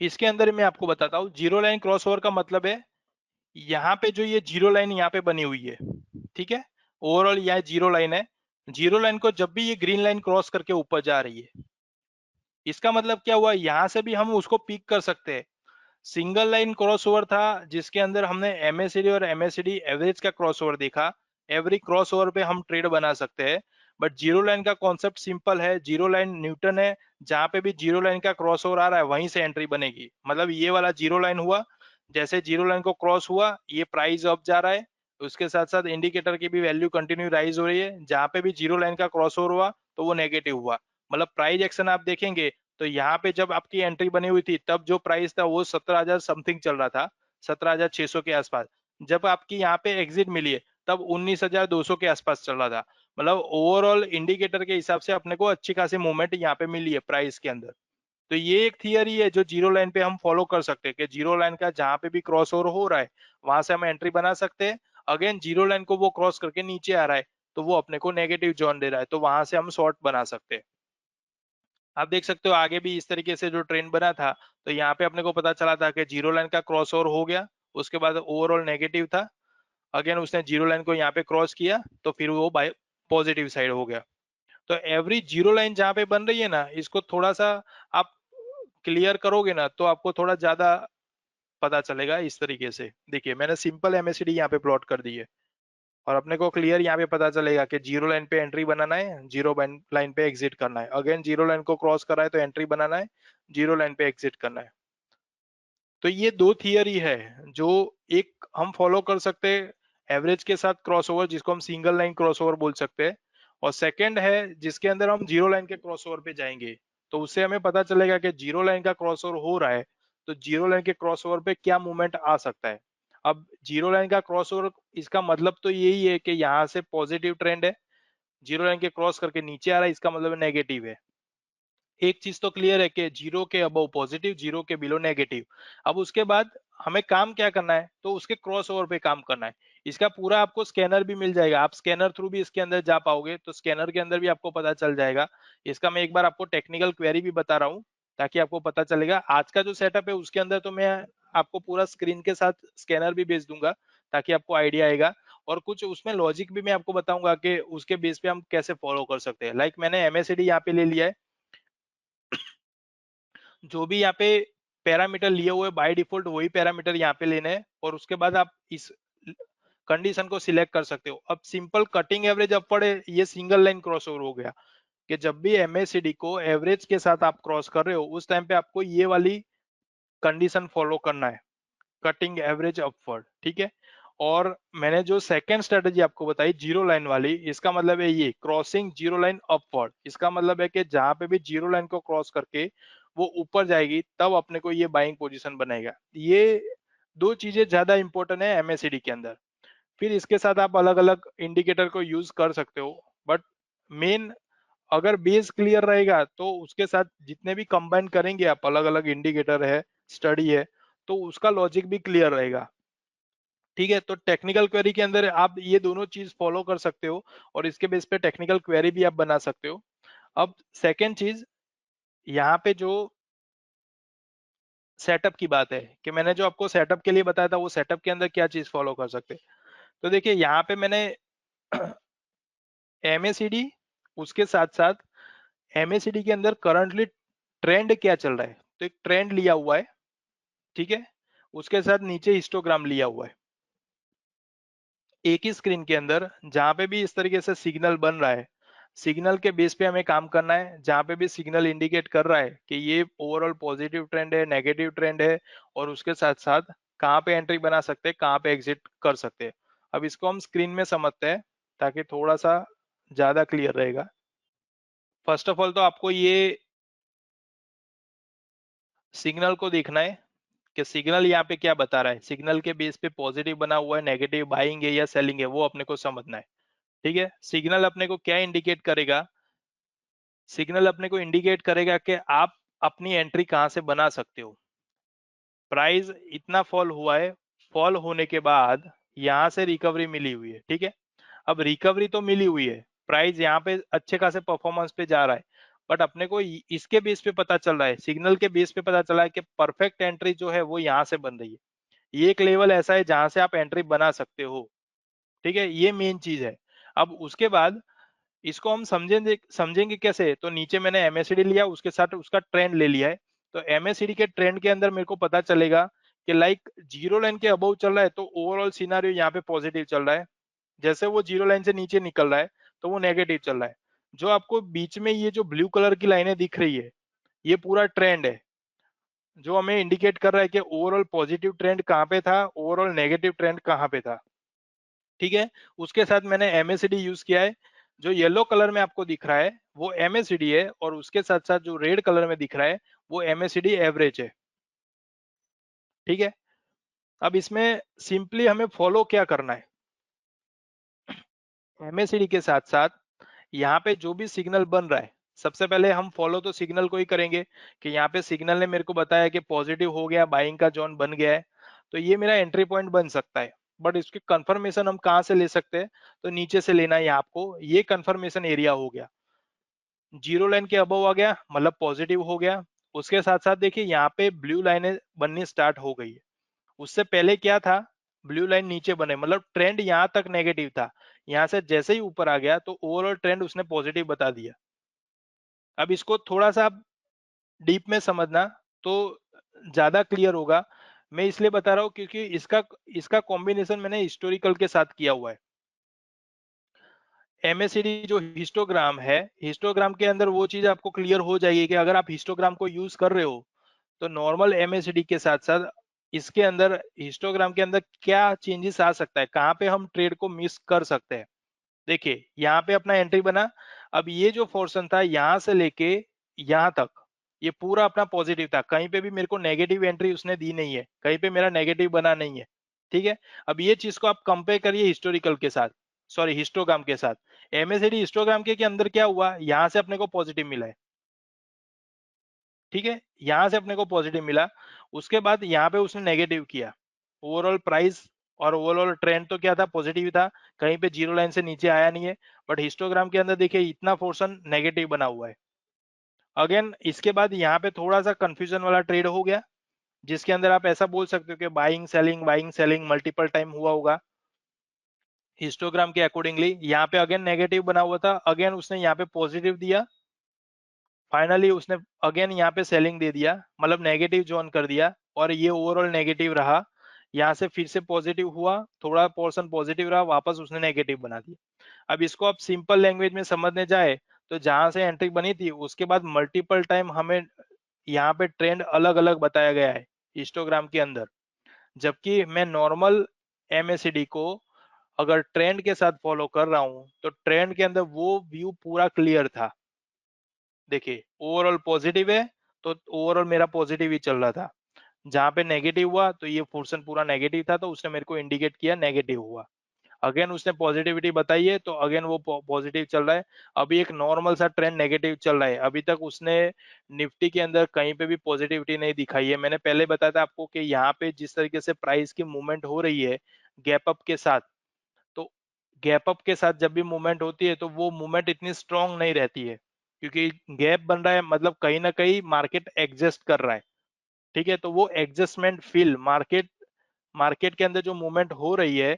इसके अंदर मैं आपको बताता हूँ। जीरो लाइन क्रॉसओवर का मतलब है यहाँ पे जो ये जीरो लाइन यहाँ पे बनी हुई है, ठीक है, ओवरऑल यह जीरो लाइन है। जीरो लाइन को जब भी ये ग्रीन लाइन क्रॉस करके ऊपर जा रही है, इसका मतलब क्या हुआ, यहां से भी हम उसको पिक कर सकते हैं। सिंगल लाइन क्रॉसओवर था जिसके अंदर हमने एमएससीडी और एमएससीडी एवरेज का क्रॉसओवर देखा, एवरी क्रॉसओवर पे हम ट्रेड बना सकते हैं। बट जीरो लाइन का कॉन्सेप्ट सिंपल है, जीरो लाइन न्यूटन है, जहां पे भी जीरो लाइन का क्रॉसओवर आ रहा है वहीं से एंट्री बनेगी। मतलब ये वाला जीरो लाइन हुआ, जैसे जीरो लाइन को क्रॉस हुआ ये प्राइस अप जा रहा है, उसके साथ साथ इंडिकेटर की भी वैल्यू कंटिन्यू राइज हो रही है। जहां पे भी जीरो लाइन का क्रॉसओवर हुआ तो वो नेगेटिव हुआ। मतलब प्राइस एक्शन आप देखेंगे तो यहाँ पे जब आपकी एंट्री बनी हुई थी तब जो प्राइस था वो 17,000 समथिंग चल रहा था, 17,600 के आसपास। जब आपकी यहाँ पे एग्जिट मिली है तब 19,200 के आसपास चल रहा था। मतलब ओवरऑल इंडिकेटर के हिसाब से अपने को अच्छी खासी मूवमेंट यहाँ पे मिली है प्राइस के अंदर। तो ये एक थियरी है जो जीरो लाइन पे हम फॉलो कर सकते हैं कि जीरो लाइन का जहां पे भी क्रॉस ओवर हो रहा है वहां से हम एंट्री बना सकते हैं। अगेन जीरो लाइन को वो क्रॉस करके नीचे आ रहा है तो वो अपने को नेगेटिव जोन दे रहा है, तो वहां से हम शॉर्ट बना सकते हैं। आप देख सकते हो आगे भी इस तरीके से जो ट्रेंड बना था, तो यहाँ पे अपने को पता चला था कि जीरो लाइन का क्रॉस ओवर हो गया, उसके बाद ओवरऑल नेगेटिव था। अगेन उसने जीरो लाइन को यहाँ पे क्रॉस किया तो फिर वो बाय पॉजिटिव साइड हो गया। तो एवरी जीरो लाइन जहाँ पे बन रही है ना, इसको थोड़ा सा आप क्लियर करोगे ना तो आपको थोड़ा ज्यादा पता चलेगा। इस तरीके से देखिए मैंने सिंपल एमएससीडी यहाँ पे प्लॉट कर दी है, और अपने को क्लियर यहाँ पे पता चलेगा कि जीरो लाइन पे एंट्री बनाना है, जीरो लाइन पे एग्जिट करना है। अगेन जीरो लाइन को क्रॉस करा है तो एंट्री बनाना है, जीरो लाइन पे एग्जिट करना है। तो ये दो थियरी है जो एक हम फॉलो कर सकते हैं एवरेज के साथ क्रॉसओवर, जिसको हम सिंगल लाइन क्रॉसओवर बोल सकते हैं। और सेकंड है जिसके अंदर हम जीरो लाइन के क्रॉसओवर पे जाएंगे, तो उससे हमें पता चलेगा कि जीरो लाइन का क्रॉसओवर हो रहा है तो जीरो लाइन के क्रॉसओवर पे क्या मूवमेंट आ सकता है। अब जीरो लाइन का क्रॉसओवर, इसका मतलब तो यही है कि यहाँ से पॉजिटिव ट्रेंड है, जीरो लाइन के क्रॉस करके नीचे आ रहा है, इसका मतलब नेगेटिव है। एक चीज तो क्लियर है कि जीरो के अबव पॉजिटिव, जीरो के बिलो नेगेटिव। अब उसके बाद हमें काम क्या करना है, तो उसके क्रॉस ओवर पे काम करना है। इसका पूरा आपको स्कैनर भी मिल जाएगा, आप स्कैनर थ्रू भी इसके अंदर जा पाओगे, तो स्कैनर के अंदर भी आपको पता चल जाएगा। इसका मैं एक बार आपको टेक्निकल क्वेरी भी बता रहा हूँ ताकि आपको पता चलेगा। आज का जो सेटअप है उसके अंदर तो मैं आपको पूरा स्क्रीन के साथ स्कैनर भी भेज दूंगा ताकि आपको आइडिया आएगा। और कुछ उसमें लॉजिक भी मैं आपको बताऊंगा कि उसके बेस पे हम कैसे फॉलो कर सकते हैं। लाइक मैंने एमएससीडी यहाँ पे ले लिया है, जो भी यहाँ पे पैरामीटर लिए हुए बाय डिफॉल्ट वही पैरामीटर यहाँ पे लेने हैं, और उसके बाद आप इस कंडीशन को सिलेक्ट कर सकते हो। अब सिंपल कटिंग एवरेज अपवर्ड है, ये सिंगल लाइन क्रॉसओवर हो गया कि जब भी एमएससीडी को एवरेज के साथ आप क्रॉस कर रहे हो उस टाइम पे आपको ये वाली कंडीशन फॉलो करना है, कटिंग एवरेज अपवर्ड। ठीक है, और मैंने जो सेकेंड स्ट्रेटेजी आपको बताई जीरो लाइन वाली, इसका मतलब है ये क्रॉसिंग जीरो लाइन अपवर्ड। इसका मतलब है कि जहां पे भी जीरो लाइन को क्रॉस करके वो ऊपर जाएगी तब अपने को ये बाइंग पोजीशन बनेगा। ये दो चीजें ज्यादा इंपॉर्टेंट है एमएसीडी के अंदर। फिर इसके साथ आप अलग अलग इंडिकेटर को यूज कर सकते हो, बट मेन अगर बेस क्लियर रहेगा तो उसके साथ जितने भी कंबाइन करेंगे आप, अलग अलग इंडिकेटर है, स्टडी है, तो उसका लॉजिक भी क्लियर रहेगा। ठीक है, तो टेक्निकल क्वेरी के अंदर आप ये दोनों चीज फॉलो कर सकते हो और इसके बेस पे टेक्निकल क्वेरी भी आप बना सकते हो। अब सेकेंड चीज, यहाँ पे जो सेटअप की बात है कि मैंने जो आपको सेटअप के लिए बताया था, वो सेटअप के अंदर क्या चीज फॉलो कर सकते हैं। तो देखिए यहाँ पे मैंने एमएसीडी, उसके साथ साथ एमएसीडी के अंदर करंटली ट्रेंड क्या चल रहा है, तो एक ट्रेंड लिया हुआ है। ठीक है, उसके साथ नीचे हिस्टोग्राम लिया हुआ है। एक ही स्क्रीन के अंदर जहां पे भी इस तरीके से सिग्नल बन रहा है, सिग्नल के बेस पे हमें काम करना है। जहां पे भी सिग्नल इंडिकेट कर रहा है कि ये ओवरऑल पॉजिटिव ट्रेंड है, नेगेटिव ट्रेंड है, और उसके साथ साथ कहाँ पे एंट्री बना सकते हैं, कहाँ पे एग्जिट कर सकते हैं। अब इसको हम स्क्रीन में समझते हैं ताकि थोड़ा सा ज्यादा क्लियर रहेगा। फर्स्ट ऑफ ऑल तो आपको ये सिग्नल को देखना है कि सिग्नल यहाँ पे क्या बता रहा है। सिग्नल के बेस पे पॉजिटिव बना हुआ है, नेगेटिव, बाइंग है या सेलिंग है, वो अपने को समझना है। ठीक है, सिग्नल अपने को क्या इंडिकेट करेगा, सिग्नल अपने को इंडिकेट करेगा कि आप अपनी एंट्री कहां से बना सकते हो। प्राइस इतना फॉल हुआ है, फॉल होने के बाद यहां से रिकवरी मिली हुई है। ठीक है, अब रिकवरी तो मिली हुई है, प्राइस यहाँ पे अच्छे खासे परफॉर्मेंस पे जा रहा है, बट अपने को इसके बेस पे पता चल रहा है, सिग्नल के बेस पे पता चला है कि परफेक्ट एंट्री जो है वो यहाँ से बन रही है। ये एक लेवल ऐसा है जहां से आप एंट्री बना सकते हो। ठीक है, ये मेन चीज है। अब उसके बाद इसको हम समझेंगे समझेंगे कैसे, तो नीचे मैंने एमएससीडी लिया, उसके साथ उसका ट्रेंड ले लिया है। तो एमएससीडी के ट्रेंड के अंदर मेरे को पता चलेगा कि लाइक जीरो लाइन के अबव चल रहा है तो ओवरऑल सिनारियो यहाँ पे पॉजिटिव चल रहा है। जैसे वो जीरो लाइन से नीचे निकल रहा है तो वो नेगेटिव चल रहा है। जो आपको बीच में ये जो ब्लू कलर की लाइनें दिख रही है, ये पूरा ट्रेंड है जो हमें इंडिकेट कर रहा है कि ओवरऑल पॉजिटिव ट्रेंड कहाँ पे था, ओवरऑल नेगेटिव ट्रेंड कहाँ पे था। ठीक है, उसके साथ मैंने एमएससीडी यूज किया है। जो येलो कलर में आपको दिख रहा है वो एमएससीडी है, और उसके साथ साथ जो रेड कलर में दिख रहा है वो एमएससीडी एवरेज है। ठीक है, अब इसमें सिंपली हमें फॉलो क्या करना है, एमएससीडी के साथ साथ यहाँ पे जो भी सिग्नल बन रहा है, सबसे पहले हम फॉलो तो सिग्नल को ही करेंगे कि यहाँ पे सिग्नल ने मेरे को बताया कि पॉजिटिव हो गया, बाइंग का जोन बन गया है, तो ये मेरा एंट्री पॉइंट बन सकता है। बट इसकी कंफर्मेशन हम कहाँ से ले सकते हैं, तो नीचे से लेना है आपको। ये कंफर्मेशन एरिया हो गया, जीरो लाइन के अबव आ गया मतलब पॉजिटिव हो गया। उसके साथ साथ देखिए यहाँ पे ब्लू लाइनें बननी स्टार्ट हो गई है। उससे पहले क्या था, ब्लू लाइन नीचे बने मतलब ट्रेंड यहाँ तक नेगेटिव था, यहाँ से जैसे ही ऊपर आ गया तो ओवरऑल ट्रेंड उसने पॉजिटिव बता दिया। अब इसको थोड़ा सा डीप में समझना तो ज्यादा क्लियर होगा। मैं इसलिए बता रहा हूँ क्योंकि इसका इसका कॉम्बिनेशन मैंने हिस्टोरिकल के साथ किया हुआ है। एमएससीडी जो हिस्टोग्राम है, हिस्टोग्राम के अंदर वो चीज आपको क्लियर हो जाएगी कि अगर आप हिस्टोग्राम को यूज कर रहे हो तो नॉर्मल एमएससीडी के साथ साथ इसके अंदर हिस्टोग्राम के अंदर क्या चेंजेस आ सकता है, कहाँ पे हम ट्रेड को मिस कर सकते हैं। देखिए यहाँ पे अपना एंट्री बना, अब ये जो पोर्शन था यहाँ से लेके यहाँ तक ये पूरा अपना पॉजिटिव था, कहीं पे भी मेरे को नेगेटिव एंट्री उसने दी नहीं है, कहीं पे मेरा नेगेटिव बना नहीं है। ठीक है, अब ये चीज को आप कंपेयर करिए हिस्टोरिकल के साथ, सॉरी हिस्टोग्राम के साथ। एमएससीडी हिस्टोग्राम के अंदर क्या हुआ, यहाँ से अपने को पॉजिटिव मिला है। ठीक है, यहाँ से अपने को पॉजिटिव मिला, उसके बाद यहाँ पे उसने नेगेटिव किया। ओवरऑल प्राइस और ओवरऑल ट्रेंड तो क्या था, पॉजिटिव था, कहीं पे जीरो लाइन से नीचे आया नहीं है। बट हिस्टोग्राम के अंदर देखिए इतना पोर्शन नेगेटिव बना हुआ है। अगेन इसके बाद यहाँ पे थोड़ा सा कंफ्यूजन वाला ट्रेड हो गया, जिसके अंदर आप ऐसा बोल सकते हो कि बाइंग सेलिंग मल्टीपल टाइम हुआ होगा हिस्टोग्राम के अकॉर्डिंगली। यहाँ पे अगेन नेगेटिव बना हुआ था, अगेन उसने यहाँ पे पॉजिटिव दिया, फाइनली उसने अगेन यहाँ पे सेलिंग दे दिया, मतलब नेगेटिव जोन कर दिया, और ये ओवरऑल नेगेटिव रहा। यहाँ से फिर से पॉजिटिव हुआ, थोड़ा पोर्शन पॉजिटिव रहा, वापस उसने नेगेटिव बना दिया। अब इसको आप सिंपल लैंग्वेज में समझने जाए तो जहां से एंट्री बनी थी उसके बाद मल्टीपल टाइम हमें यहाँ पे ट्रेंड अलग अलग बताया गया है हिस्टोग्राम के अंदर। जबकि मैं नॉर्मल एमएसीडी को अगर ट्रेंड के साथ फॉलो कर रहा हूं तो ट्रेंड के अंदर वो व्यू पूरा क्लियर था। देखिए ओवरऑल पॉजिटिव है तो ओवरऑल मेरा पॉजिटिव ही चल रहा था। जहां पे नेगेटिव हुआ तो ये पोर्शन पूरा नेगेटिव था, तो उसने मेरे को इंडिकेट किया नेगेटिव हुआ। अगेन उसने पॉजिटिविटी बताई है, तो अगेन वो पॉजिटिव चल रहा है। अभी एक नॉर्मल सा ट्रेंड नेगेटिव चल रहा है, अभी तक उसने निफ्टी के अंदर कहीं पे भी पॉजिटिविटी नहीं दिखाई है। मैंने पहले बताया था आपको कि यहाँ पे जिस तरीके से प्राइस की मूवमेंट हो रही है गैप अप के साथ, तो गैप अप के साथ जब भी मूवमेंट होती है तो वो मूवमेंट इतनी स्ट्रांग नहीं रहती है, क्योंकि गैप बन रहा है मतलब कहीं ना कहीं मार्केट एडजस्ट कर रहा है। ठीक है, तो वो एडजस्टमेंट फील मार्केट मार्केट के अंदर जो मूवमेंट हो रही है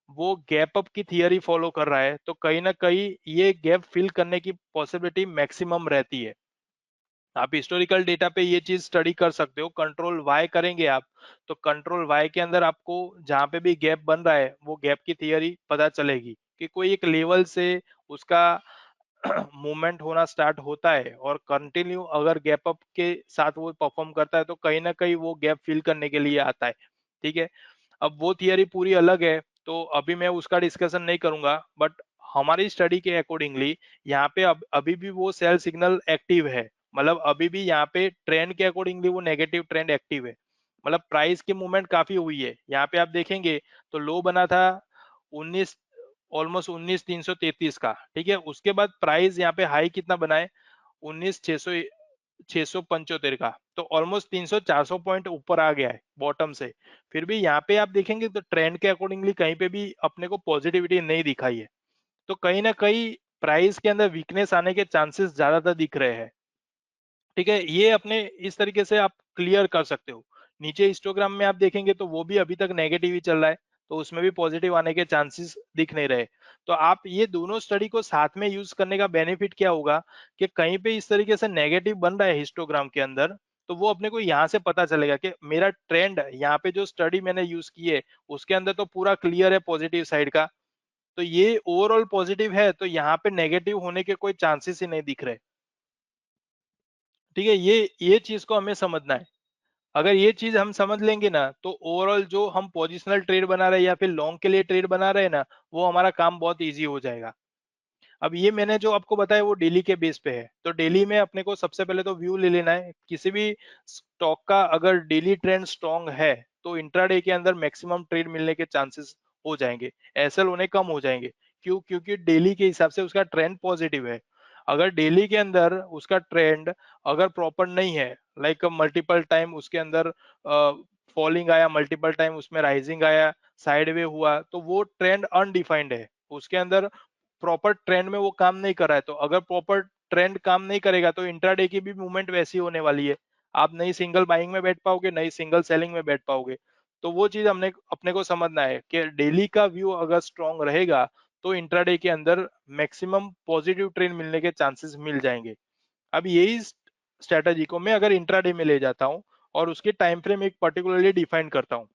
वो गैप अप की थियरी फॉलो कर रहा है, तो कहीं ना कहीं ये गैप फिल करने की पॉसिबिलिटी मैक्सिमम रहती है। आप हिस्टोरिकल डेटा पे ये चीज स्टडी कर सकते हो। कंट्रोल वाई करेंगे आप, तो कंट्रोल वाई के अंदर आपको जहां पे भी गैप बन रहा है वो गैप की थियरी पता चलेगी कि कोई एक लेवल से उसका मूवमेंट होना स्टार्ट होता है और कंटिन्यू अगर गैप अप के साथ वो परफॉर्म करता है तो कहीं ना कहीं वो गैप फिल करने के लिए आता है। ठीक है, अब वो थियरी पूरी अलग है, तो अभी मैं उसका डिस्कशन नहीं करूंगा, बट हमारी स्टडी के अकॉर्डिंगली यहाँ पे अभी भी वो सेल सिग्नल एक्टिव है। मतलब अभी भी यहाँ पे ट्रेंड के अकॉर्डिंगली वो नेगेटिव ट्रेंड एक्टिव है। मतलब प्राइस की मूवमेंट काफी हुई है, यहाँ पे आप देखेंगे तो लो बना था 19, ऑलमोस्ट 19,333 का। ठीक है, उसके बाद प्राइस यहाँ पे हाई कितना बनाए, 19,600, 675 का, तो ऑलमोस्ट 300-400 पॉइंट ऊपर आ गया है बॉटम से। फिर भी यहाँ पे आप देखेंगे तो ट्रेंड के अकॉर्डिंगली कहीं पे भी अपने को पॉजिटिविटी नहीं दिखाई है, तो कहीं ना कहीं प्राइस के अंदर वीकनेस आने के चांसेस ज्यादातर दिख रहे हैं। ठीक है, ये अपने इस तरीके से आप क्लियर कर सकते हो। नीचे हिस्टोग्राम में आप देखेंगे तो वो भी अभी तक नेगेटिव ही चल रहा है, तो उसमें भी पॉजिटिव आने के चांसेस दिख नहीं रहे। तो आप ये दोनों स्टडी को साथ में यूज करने का बेनिफिट क्या होगा कि कहीं पे इस तरीके से नेगेटिव बन रहा है हिस्टोग्राम के अंदर, तो वो अपने को यहाँ से पता चलेगा कि मेरा ट्रेंड यहाँ पे जो स्टडी मैंने यूज की है उसके अंदर तो पूरा क्लियर है पॉजिटिव साइड का, तो ये ओवरऑल पॉजिटिव है, तो यहाँ पे नेगेटिव होने के कोई चांसेस ही नहीं दिख रहे। ठीक है, ये चीज को हमें समझना है। अगर ये चीज हम समझ लेंगे ना तो ओवरऑल जो हम पोजिशनल ट्रेड बना रहे हैं या फिर लॉन्ग के लिए ट्रेड बना रहे हैं ना, वो हमारा काम बहुत इजी हो जाएगा। अब ये मैंने जो आपको बताया वो डेली के बेस पे है, तो डेली में अपने को सबसे पहले तो व्यू ले लेना है किसी भी स्टॉक का। अगर डेली ट्रेंड स्ट्रांग है तो इंट्राडे के अंदर मैक्सिमम ट्रेड मिलने के चांसेस हो जाएंगे, एसएल होने कम हो जाएंगे। क्यों? क्योंकि डेली के हिसाब से उसका ट्रेंड पॉजिटिव है। अगर डेली के अंदर उसका ट्रेंड अगर प्रॉपर नहीं है, लाइक मल्टीपल टाइम उसके अंदर फॉलिंग आया, मल्टीपल टाइम उसमें राइजिंग आया, साइडवे हुआ, तो वो ट्रेंड अनडिफाइंड है, उसके अंदर प्रॉपर ट्रेंड में वो काम नहीं कर रहा है। तो अगर प्रॉपर ट्रेंड काम नहीं करेगा तो इंट्राडे की भी मूवमेंट वैसी होने वाली है, आप नई सिंगल बाइंग में बैठ पाओगे, नई सिंगल सेलिंग में बैठ पाओगे। तो वो चीज हमने अपने को समझना है कि डेली का व्यू अगर स्ट्रांग रहेगा तो इंट्राडे के अंदर मैक्सिमम पॉजिटिव ट्रेंड मिलने के चांसेस मिल जाएंगे। अब यही स्ट्रेटजी को मैं अगर इंट्राडे में ले जाता हूँ और उसके टाइम फ्रेम एक पर्टिकुलरली डिफाइन करता हूँ,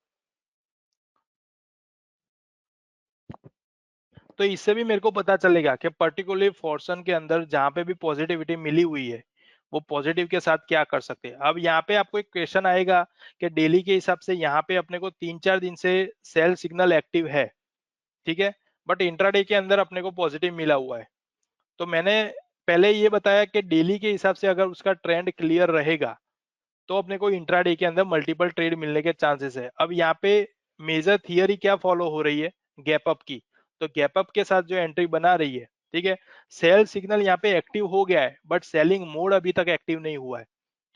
तो इससे भी मेरे को पता चलेगा कि पर्टिकुलर पोर्शन के अंदर जहां पे भी पॉजिटिविटी मिली हुई है वो पॉजिटिव के साथ क्या कर सकते हैं। अब यहाँ पे आपको एक क्वेश्चन आएगा कि डेली के हिसाब से यहाँ पे अपने को 3-4 दिन से सेल सिग्नल एक्टिव है, ठीक है, बट इंट्राडे के अंदर अपने को पॉजिटिव मिला हुआ है। तो मैंने पहले ये बताया कि डेली के हिसाब से अगर उसका ट्रेंड क्लियर रहेगा तो अपने को इंट्राडे के अंदर मल्टीपल ट्रेड मिलने के चांसेस है। अब यहाँ पे मेजर थियरी क्या फॉलो हो रही है, गैप अप की। तो गैप अप के साथ जो एंट्री बना रही है, ठीक है, सेल सिग्नल यहाँ पे एक्टिव हो गया है बट सेलिंग मोड अभी तक एक्टिव नहीं हुआ है।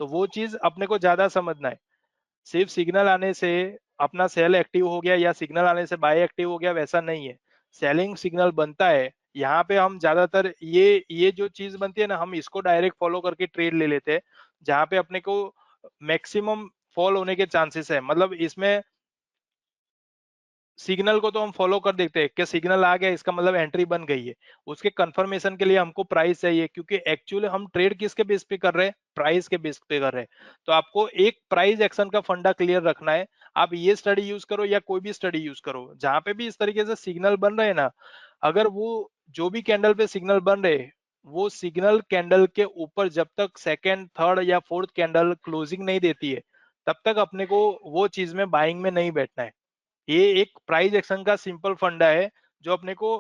तो वो चीज अपने को ज्यादा समझना है। सिर्फ सिग्नल आने से अपना सेल एक्टिव हो गया या सिग्नल आने से बाय एक्टिव हो गया वैसा नहीं है, सेलिंग सिग्नल बनता है। यहाँ पे हम ज्यादातर ये जो चीज बनती है ना, हम इसको डायरेक्ट फॉलो करके ट्रेड ले लेते हैं, जहाँ पे अपने को मैक्सिमम फॉल होने के चांसेस है। मतलब इसमें सिग्नल को तो हम फॉलो कर देखते हैं कि सिग्नल आ गया इसका मतलब एंट्री बन गई है। उसके कंफर्मेशन के लिए हमको प्राइस चाहिए, क्योंकि एक्चुअली हम ट्रेड किसके बेस पे कर रहे हैं, प्राइस के बेस पे कर रहे हैं। तो आपको एक प्राइस एक्शन का फंडा क्लियर रखना है। आप ये स्टडी यूज करो या कोई भी स्टडी यूज करो, जहां पे भी इस तरीके से सिग्नल बन रहे हैं ना, अगर वो जो भी कैंडल पे सिग्नल बन रहे वो सिग्नल कैंडल के ऊपर जब तक सेकेंड थर्ड या फोर्थ कैंडल क्लोजिंग नहीं देती है तब तक अपने को वो चीज में बाइंग में नहीं बैठना है। ये एक प्राइस एक्शन का सिंपल फंडा है जो अपने को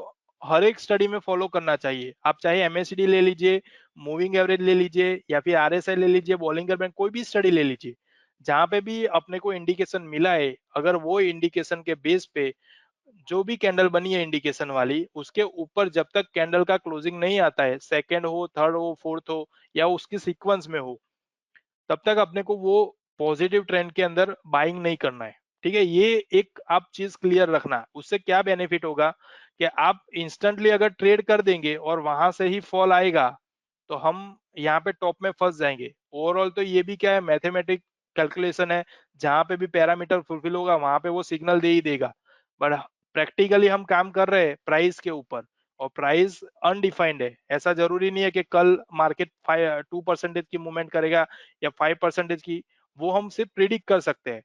हर एक स्टडी में फॉलो करना चाहिए। आप चाहे एमएसीडी ले लीजिए, मूविंग एवरेज ले लीजिए या फिर आरएसआई ले लीजिए, बॉलिंगर बैंक, कोई भी स्टडी ले लीजिए। जहां पे भी अपने को इंडिकेशन मिला है, अगर वो इंडिकेशन के बेस पे जो भी कैंडल बनी है इंडिकेशन वाली, उसके ऊपर जब तक कैंडल का क्लोजिंग नहीं आता है, सेकंड हो, थर्ड हो, फोर्थ हो, या उसकी सीक्वेंस में हो, तब तक अपने को वो पॉजिटिव ट्रेंड के अंदर बाइंग नहीं करना है। ठीक है, ये एक आप चीज क्लियर रखना। उससे क्या बेनिफिट होगा कि आप इंस्टेंटली अगर ट्रेड कर देंगे और वहां से ही फॉल आएगा, तो हम यहाँ पे टॉप में फंस जाएंगे। ओवरऑल तो ये भी क्या है, मैथमेटिक कैलकुलेशन है, जहां पे भी पैरामीटर फुलफिल होगा वहां पे वो सिग्नल दे ही देगा। बट प्रैक्टिकली हम काम कर रहे हैं प्राइस के ऊपर, और प्राइस अनडिफाइंड है। ऐसा जरूरी नहीं है कि कल मार्केट 2% की मूवमेंट करेगा या 5% की, वो हम सिर्फ प्रिडिक्ट कर सकते हैं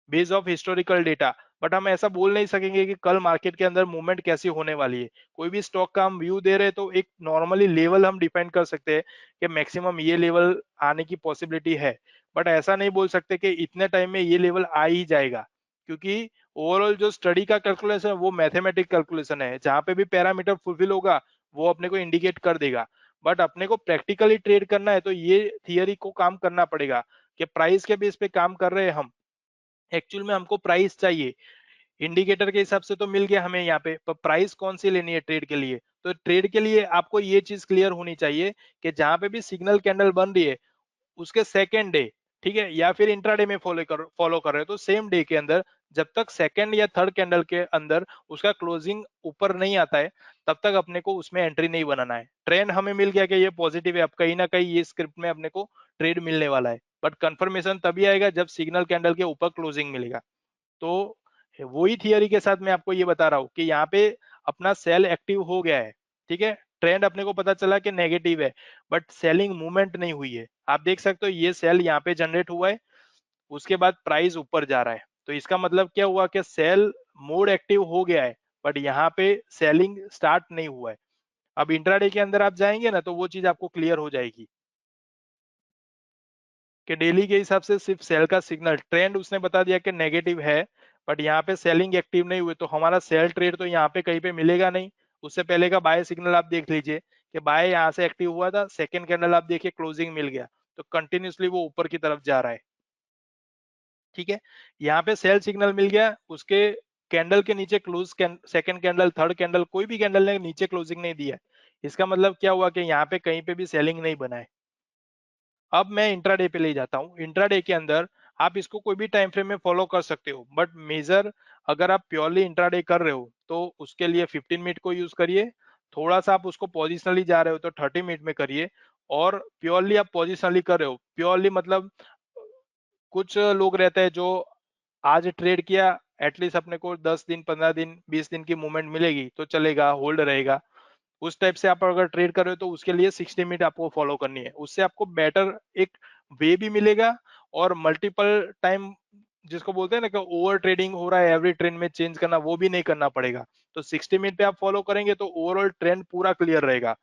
base of historical data. But हम ऐसा बोल नहीं सकेंगे कि कल मार्केट के अंदर मूवमेंट कैसी होने वाली है। कोई भी स्टॉक का हम व्यू दे रहे हैं तो एक नॉर्मली लेवल हम डिफाइन कर सकते हैं कि मैक्सिमम ये लेवल आने की पॉसिबिलिटी है। बट ऐसा नहीं बोल सकते कि इतने टाइम में ये लेवल आ ही जाएगा, क्योंकि ओवरऑल जो स्टडी का कैलकुलेशन है वो मैथमेटिक कैलकुलेशन है, जहां पे भी पैरामीटर फुलफिल होगा वो अपने को इंडिकेट कर देगा। बट अपने को प्रैक्टिकली ट्रेड करना है तो ये थियरी को काम करना पड़ेगा कि प्राइस के बेस पे काम कर रहे हैं हम। एक्चुअल में हमको प्राइस चाहिए, इंडिकेटर के हिसाब से तो मिल गया हमें यहाँ पे, पर प्राइस कौन सी लेनी है ट्रेड के लिए? तो ट्रेड के लिए आपको ये चीज क्लियर होनी चाहिए कि जहां पे भी सिग्नल कैंडल बन रही है उसके सेकेंड डे, ठीक है, या फिर इंट्राडे में फॉलो कर रहे हो, तो सेम डे के अंदर जब तक सेकेंड या थर्ड कैंडल के अंदर उसका क्लोजिंग ऊपर नहीं आता है, तब तक अपने को उसमें एंट्री नहीं बनाना है। ट्रेंड हमें मिल गया कि ये पॉजिटिव है, अब कहीं ना कहीं ये स्क्रिप्ट में अपने को ट्रेड मिलने वाला है। बट कंफर्मेशन तभी आएगा जब सिग्नल कैंडल के ऊपर क्लोजिंग मिलेगा। तो वही थियरी के साथ मैं आपको ये बता रहा हूँ कि यहाँ पे अपना सेल एक्टिव हो गया है। ठीक है, ट्रेंड अपने को पता चला कि नेगेटिव है, बट सेलिंग मूवमेंट नहीं हुई है। आप देख सकते हो ये सेल यहाँ पे जनरेट हुआ है, उसके बाद प्राइस ऊपर जा रहा है, तो इसका मतलब क्या हुआ कि सेल मोड एक्टिव हो गया है, बट यहाँ पे सेलिंग स्टार्ट नहीं हुआ है। अब इंट्राडे के अंदर आप जाएंगे ना तो वो चीज आपको क्लियर हो जाएगी कि डेली के हिसाब से सिर्फ सेल का सिग्नल, ट्रेंड उसने बता दिया कि नेगेटिव है, बट यहाँ पे सेलिंग एक्टिव नहीं हुए, तो हमारा सेल ट्रेड तो यहाँ पे कहीं पे मिलेगा नहीं। उससे पहले का बाय सिग्नल आप देख लीजिए कि बाय यहाँ से एक्टिव हुआ था, सेकंड कैंडल आप देखिए क्लोजिंग मिल गया, तो कंटिन्यूसली वो ऊपर की तरफ जा रहा है। ठीक है, यहाँ पे सेल सिग्नल मिल गया, उसके कैंडल के नीचे close, second candle, third candle, कोई भी कैंडल ने नीचे क्लोजिंग नहीं दिया है। इसका मतलब क्या हुआ कि यहाँ पे कहीं पे भी सेलिंग नहीं बना है। अब मैं इंट्राडे पे ले जाता हूँ। इंट्राडे के अंदर आप इसको कोई भी टाइम फ्रेम में फॉलो कर सकते हो, बट मेजर अगर आप प्योरली इंट्राडे कर रहे हो तो उसके लिए 15 मिनट को यूज करिए। थोड़ा सा आप उसको पोजिशनली जा रहे हो तो 30 मिनट में करिए। और प्योरली आप पोजिशनली कर रहे हो, प्योरली मतलब कुछ लोग रहते हैं जो आज ट्रेड किया, एटलीस्ट अपने को 10 दिन, 15 दिन, 20 दिन की मूवमेंट मिलेगी तो चलेगा, होल्ड रहेगा। उस टाइप से आप अगर ट्रेड कर रहे हो तो उसके लिए 60 मिनट आपको फॉलो करनी है। उससे आपको बेटर एक वे भी मिलेगा, और मल्टीपल टाइम जिसको बोलते हैं ना कि ओवर ट्रेडिंग हो रहा है, एवरी ट्रेंड में चेंज करना, वो भी नहीं करना पड़ेगा। तो 60 मिनट पे आप फॉलो करेंगे तो ओवरऑल ट्रेंड पूरा क्लियर रहेगा।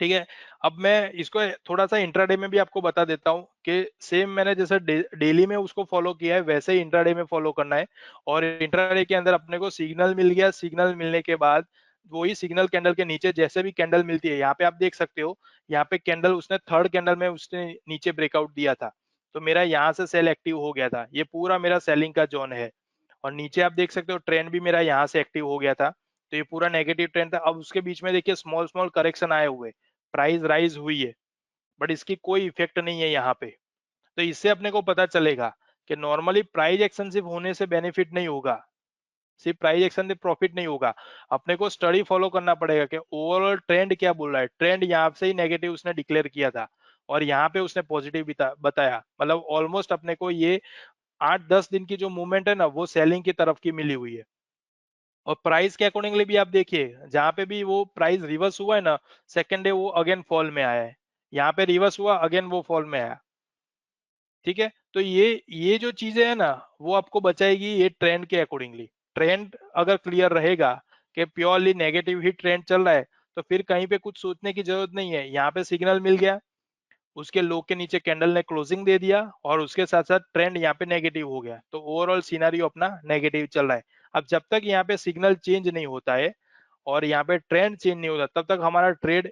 ठीक है, अब मैं इसको थोड़ा सा इंट्राडे में भी आपको बता देता हूँ कि सेम मैंने जैसे डेली में उसको फॉलो किया है वैसे ही इंट्राडे में फॉलो करना है। और इंट्राडे के अंदर अपने को सिग्नल मिल गया, सिग्नल मिलने के बाद वही सिग्नल कैंडल के नीचे जैसे भी कैंडल मिलती है, यहाँ पे आप देख सकते हो, यहाँ पे कैंडल उसने थर्ड कैंडल में उसने नीचे ब्रेकआउट दिया था, तो मेरा यहाँ से सेल एक्टिव हो गया था, ये पूरा मेरा सेलिंग का जोन है। और नीचे आप देख सकते हो ट्रेंड भी मेरा यहाँ से एक्टिव हो गया था, तो ये पूरा नेगेटिव ट्रेंड था। अब उसके बीच में देखिए स्मॉल स्मॉल करेक्शन आए हुए, प्राइस राइज हुई है, बट इसकी कोई इफेक्ट नहीं है यहाँ पे। तो इससे अपने को पता चलेगा कि नॉर्मली प्राइस एक्शन सिर्फ होने से बेनिफिट नहीं होगा, सिर्फ प्राइस एक्शन से प्रॉफिट नहीं होगा। अपने को स्टडी फॉलो करना पड़ेगा कि ओवरऑल ट्रेंड क्या बोल रहा है। ट्रेंड यहाँ से ही नेगेटिव उसने डिक्लेयर किया था, और यहाँ पे उसने पॉजिटिव बताया, मतलब ऑलमोस्ट अपने को ये 8-10 दिन की जो मूवमेंट है ना वो सेलिंग की तरफ की मिली हुई है। और प्राइस के अकॉर्डिंगली भी आप देखिए, जहां पे भी वो प्राइस रिवर्स हुआ है ना, सेकेंड डे वो अगेन फॉल में आया है, यहाँ पे रिवर्स हुआ अगेन वो फॉल में आया। ठीक है, तो ये जो चीजें है ना वो आपको बचाएगी ये ट्रेंड के अकॉर्डिंगली। ट्रेंड अगर क्लियर रहेगा कि प्योरली नेगेटिव ही ट्रेंड चल रहा है, तो फिर कहीं पे कुछ सोचने की जरूरत नहीं है। यहाँ पे सिग्नल मिल गया, उसके लो के नीचे कैंडल ने क्लोजिंग दे दिया, और उसके साथ साथ ट्रेंड यहाँ पे नेगेटिव हो गया, तो ओवरऑल सिनारियो अपना नेगेटिव चल रहा है। अब जब तक यहाँ पे सिग्नल चेंज नहीं होता है और यहाँ पे ट्रेंड चेंज नहीं होता, तब तक हमारा ट्रेड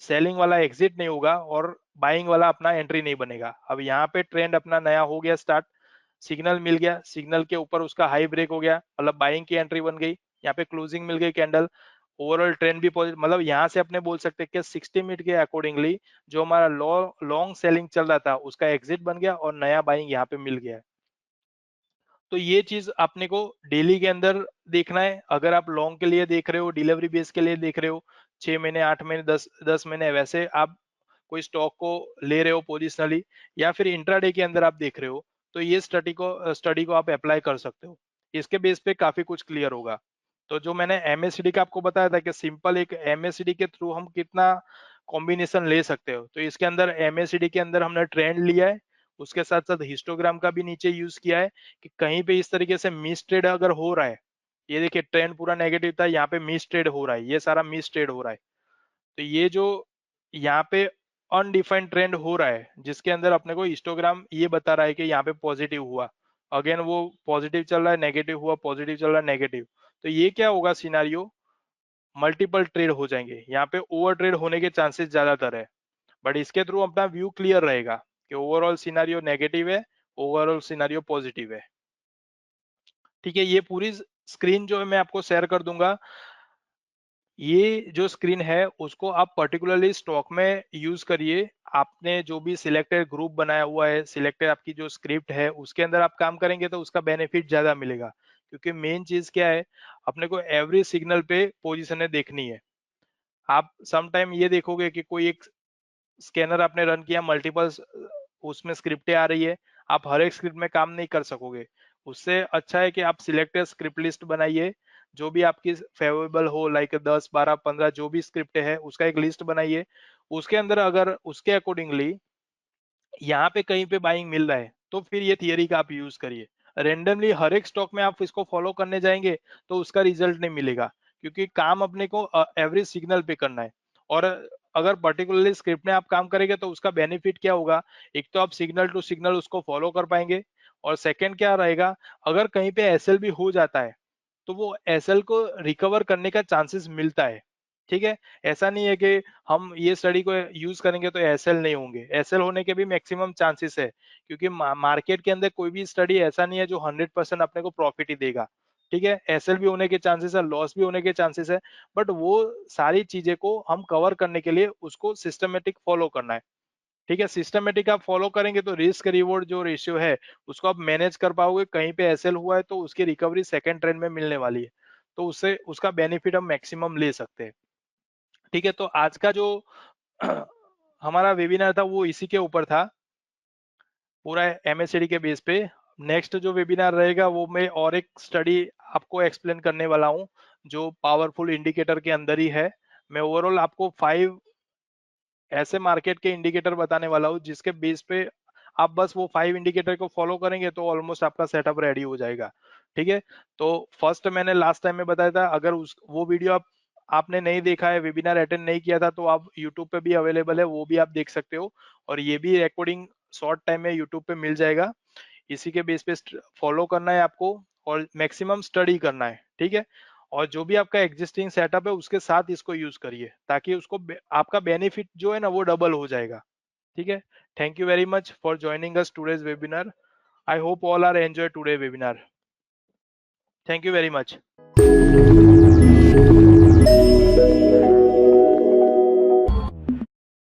सेलिंग वाला एग्जिट नहीं होगा, और बाइंग वाला अपना एंट्री नहीं बनेगा। अब यहाँ पे ट्रेंड अपना नया हो गया स्टार्ट, सिग्नल मिल गया, सिग्नल के ऊपर उसका हाई ब्रेक हो गया, मतलब बाइंग की एंट्री बन गई, यहाँ पे क्लोजिंग मिल गई कैंडल, ओवरऑल ट्रेंड भी पॉजिटिव, मतलब यहाँ से अपने बोल सकते हैं कि 60 मिनट के अकॉर्डिंगली जो हमारा लॉन्ग सेलिंग चल रहा था उसका एग्जिट बन गया और नया बाइंग यहाँ पे मिल गया। तो ये चीज आपने को डेली के अंदर देखना है। अगर आप लॉन्ग के लिए देख रहे हो, डिलीवरी बेस के लिए देख रहे हो, 6 महीने, 8 महीने, 10 महीने, वैसे आप कोई स्टॉक को ले रहे हो पोजिशनली, या फिर इंट्राडे के अंदर आप देख रहे हो, तो ये स्टडी को आप अप्लाई कर सकते हो। इसके बेस पे काफी कुछ क्लियर होगा। तो जो मैंने एमएससीडी का आपको बताया था कि सिंपल एक एमएससीडी के थ्रू हम कितना कॉम्बिनेशन ले सकते हो, तो इसके अंदर एमएससीडी के अंदर हमने ट्रेंड लिया है, उसके साथ साथ हिस्टोग्राम का भी नीचे यूज किया है कि कहीं पे इस तरीके से मिस ट्रेड अगर हो रहा है, ये देखिए ट्रेंड पूरा नेगेटिव था, यहाँ पे मिस ट्रेड हो रहा है, ये सारा मिस ट्रेड हो रहा है। तो ये जो यहाँ पे अनडिफाइंड ट्रेंड हो रहा है, जिसके अंदर अपने को हिस्टोग्राम ये बता रहा है कि यहाँ पे पॉजिटिव हुआ, अगेन वो पॉजिटिव चल रहा है, नेगेटिव हुआ, पॉजिटिव चल रहा है, नेगेटिव, तो ये क्या होगा सिनारियो, मल्टीपल ट्रेड हो जाएंगे, यहाँ पे ओवर ट्रेड होने के चांसेस ज्यादातर है। बट इसके थ्रू अपना व्यू क्लियर रहेगा कि ओवरऑल सिनारियो नेगेटिव है, ओवरऑल सिनारियो पॉजिटिव है। ठीक है, ये पूरी स्क्रीन जो है मैं आपको शेयर कर दूंगा। ये जो स्क्रीन है उसको आप पर्टिकुलरली स्टॉक में यूज करिए। आपने जो भी सिलेक्टेड ग्रुप बनाया हुआ है, सिलेक्टेड आपकी जो स्क्रिप्ट है, उसके अंदर आप काम करेंगे तो उसका बेनिफिट ज्यादा मिलेगा। क्योंकि मेन चीज क्या है, अपने को एवरी सिग्नल पे पोजीशनें देखनी है। आप सम टाइम ये देखोगे कि कोई एक स्कैनर आपने रन किया, मल्टीपल उसमें स्क्रिप्टें आ रही है, आप हर एक स्क्रिप्ट में काम नहीं कर सकोगे। उससे अच्छा है कि आप सिलेक्टेड स्क्रिप्ट लिस्ट बनाइए, जो भी आपकी फेवरेबल हो, लाइक 10, 12, 15 जो भी स्क्रिप्ट है उसका एक लिस्ट बनाइए। उसके अंदर अगर उसके अकॉर्डिंगली यहाँ पे कहीं पे बाइंग मिल रहा है तो फिर ये थियरी का आप यूज करिए। रेंडमली हर एक स्टॉक में आप इसको फॉलो करने जाएंगे तो उसका रिजल्ट नहीं मिलेगा, क्योंकि काम अपने को एवरेज सिग्नल पे करना है। और अगर पर्टिकुलरली स्क्रिप्ट में आप काम करेंगे तो उसका बेनिफिट क्या होगा, एक तो आप सिग्नल टू सिग्नल उसको फॉलो कर पाएंगे, और सेकंड क्या रहेगा, अगर कहीं पे एसएल भी हो जाता है तो वो एसएल को रिकवर करने का चांसेस मिलता है। ठीक है, ऐसा नहीं है कि हम ये स्टडी को यूज करेंगे तो एसएल नहीं होंगे, एसएल होने के भी मैक्सिमम चांसेस है, क्योंकि मार्केट के अंदर कोई भी स्टडी ऐसा नहीं है जो 100% अपने को प्रॉफिट ही देगा। ठीक है, एसएल भी होने के चांसेस है, लॉस भी होने के चांसेस है, बट वो सारी चीजें को हम कवर करने के लिए उसको सिस्टमेटिक फॉलो करना है। ठीक है, सिस्टमेटिक आप फॉलो करेंगे तो रिस्क रिवॉर्ड जो रेशियो है उसको आप मैनेज कर पाओगे। कहीं पे एसएल हुआ है तो उसकी रिकवरी सेकंड ट्रेंड में मिलने वाली है, तो उससे उसका बेनिफिट हम मैक्सिमम ले सकते हैं। ठीक है, तो आज का जो हमारा वेबिनार था वो इसी के ऊपर था, पूरा एमएससीडी के बेस पे। नेक्स्ट जो वेबिनार रहेगा वो मैं और एक स्टडी आपको एक्सप्लेन करने वाला हूँ, जो पावरफुल इंडिकेटर के अंदर ही है। मैं ओवरऑल आपको 5 ऐसे मार्केट के इंडिकेटर बताने वाला हूँ जिसके बेस पे आप बस वो 5 इंडिकेटर को फॉलो करेंगे तो ऑलमोस्ट आपका सेटअप रेडी हो जाएगा। ठीक है, तो फर्स्ट मैंने लास्ट टाइम में बताया था, अगर उस वो वीडियो आपने नहीं देखा है, वेबिनार अटेंड नहीं किया था, तो आप यूट्यूब पे भी अवेलेबल है, वो भी आप देख सकते हो, और ये भी रिकॉर्डिंग शॉर्ट टाइम में यूट्यूब पे मिल जाएगा। इसी के बेस पे फॉलो करना है आपको और मैक्सिमम स्टडी करना है। ठीक है, और जो भी आपका एग्जिस्टिंग सेटअप है उसके साथ इसको यूज करिए, ताकि उसको आपका बेनिफिट जो है ना वो डबल हो जाएगा। ठीक है, thank you very much for joining us today's webinar. I hope all are enjoy today webinar. Thank you very much.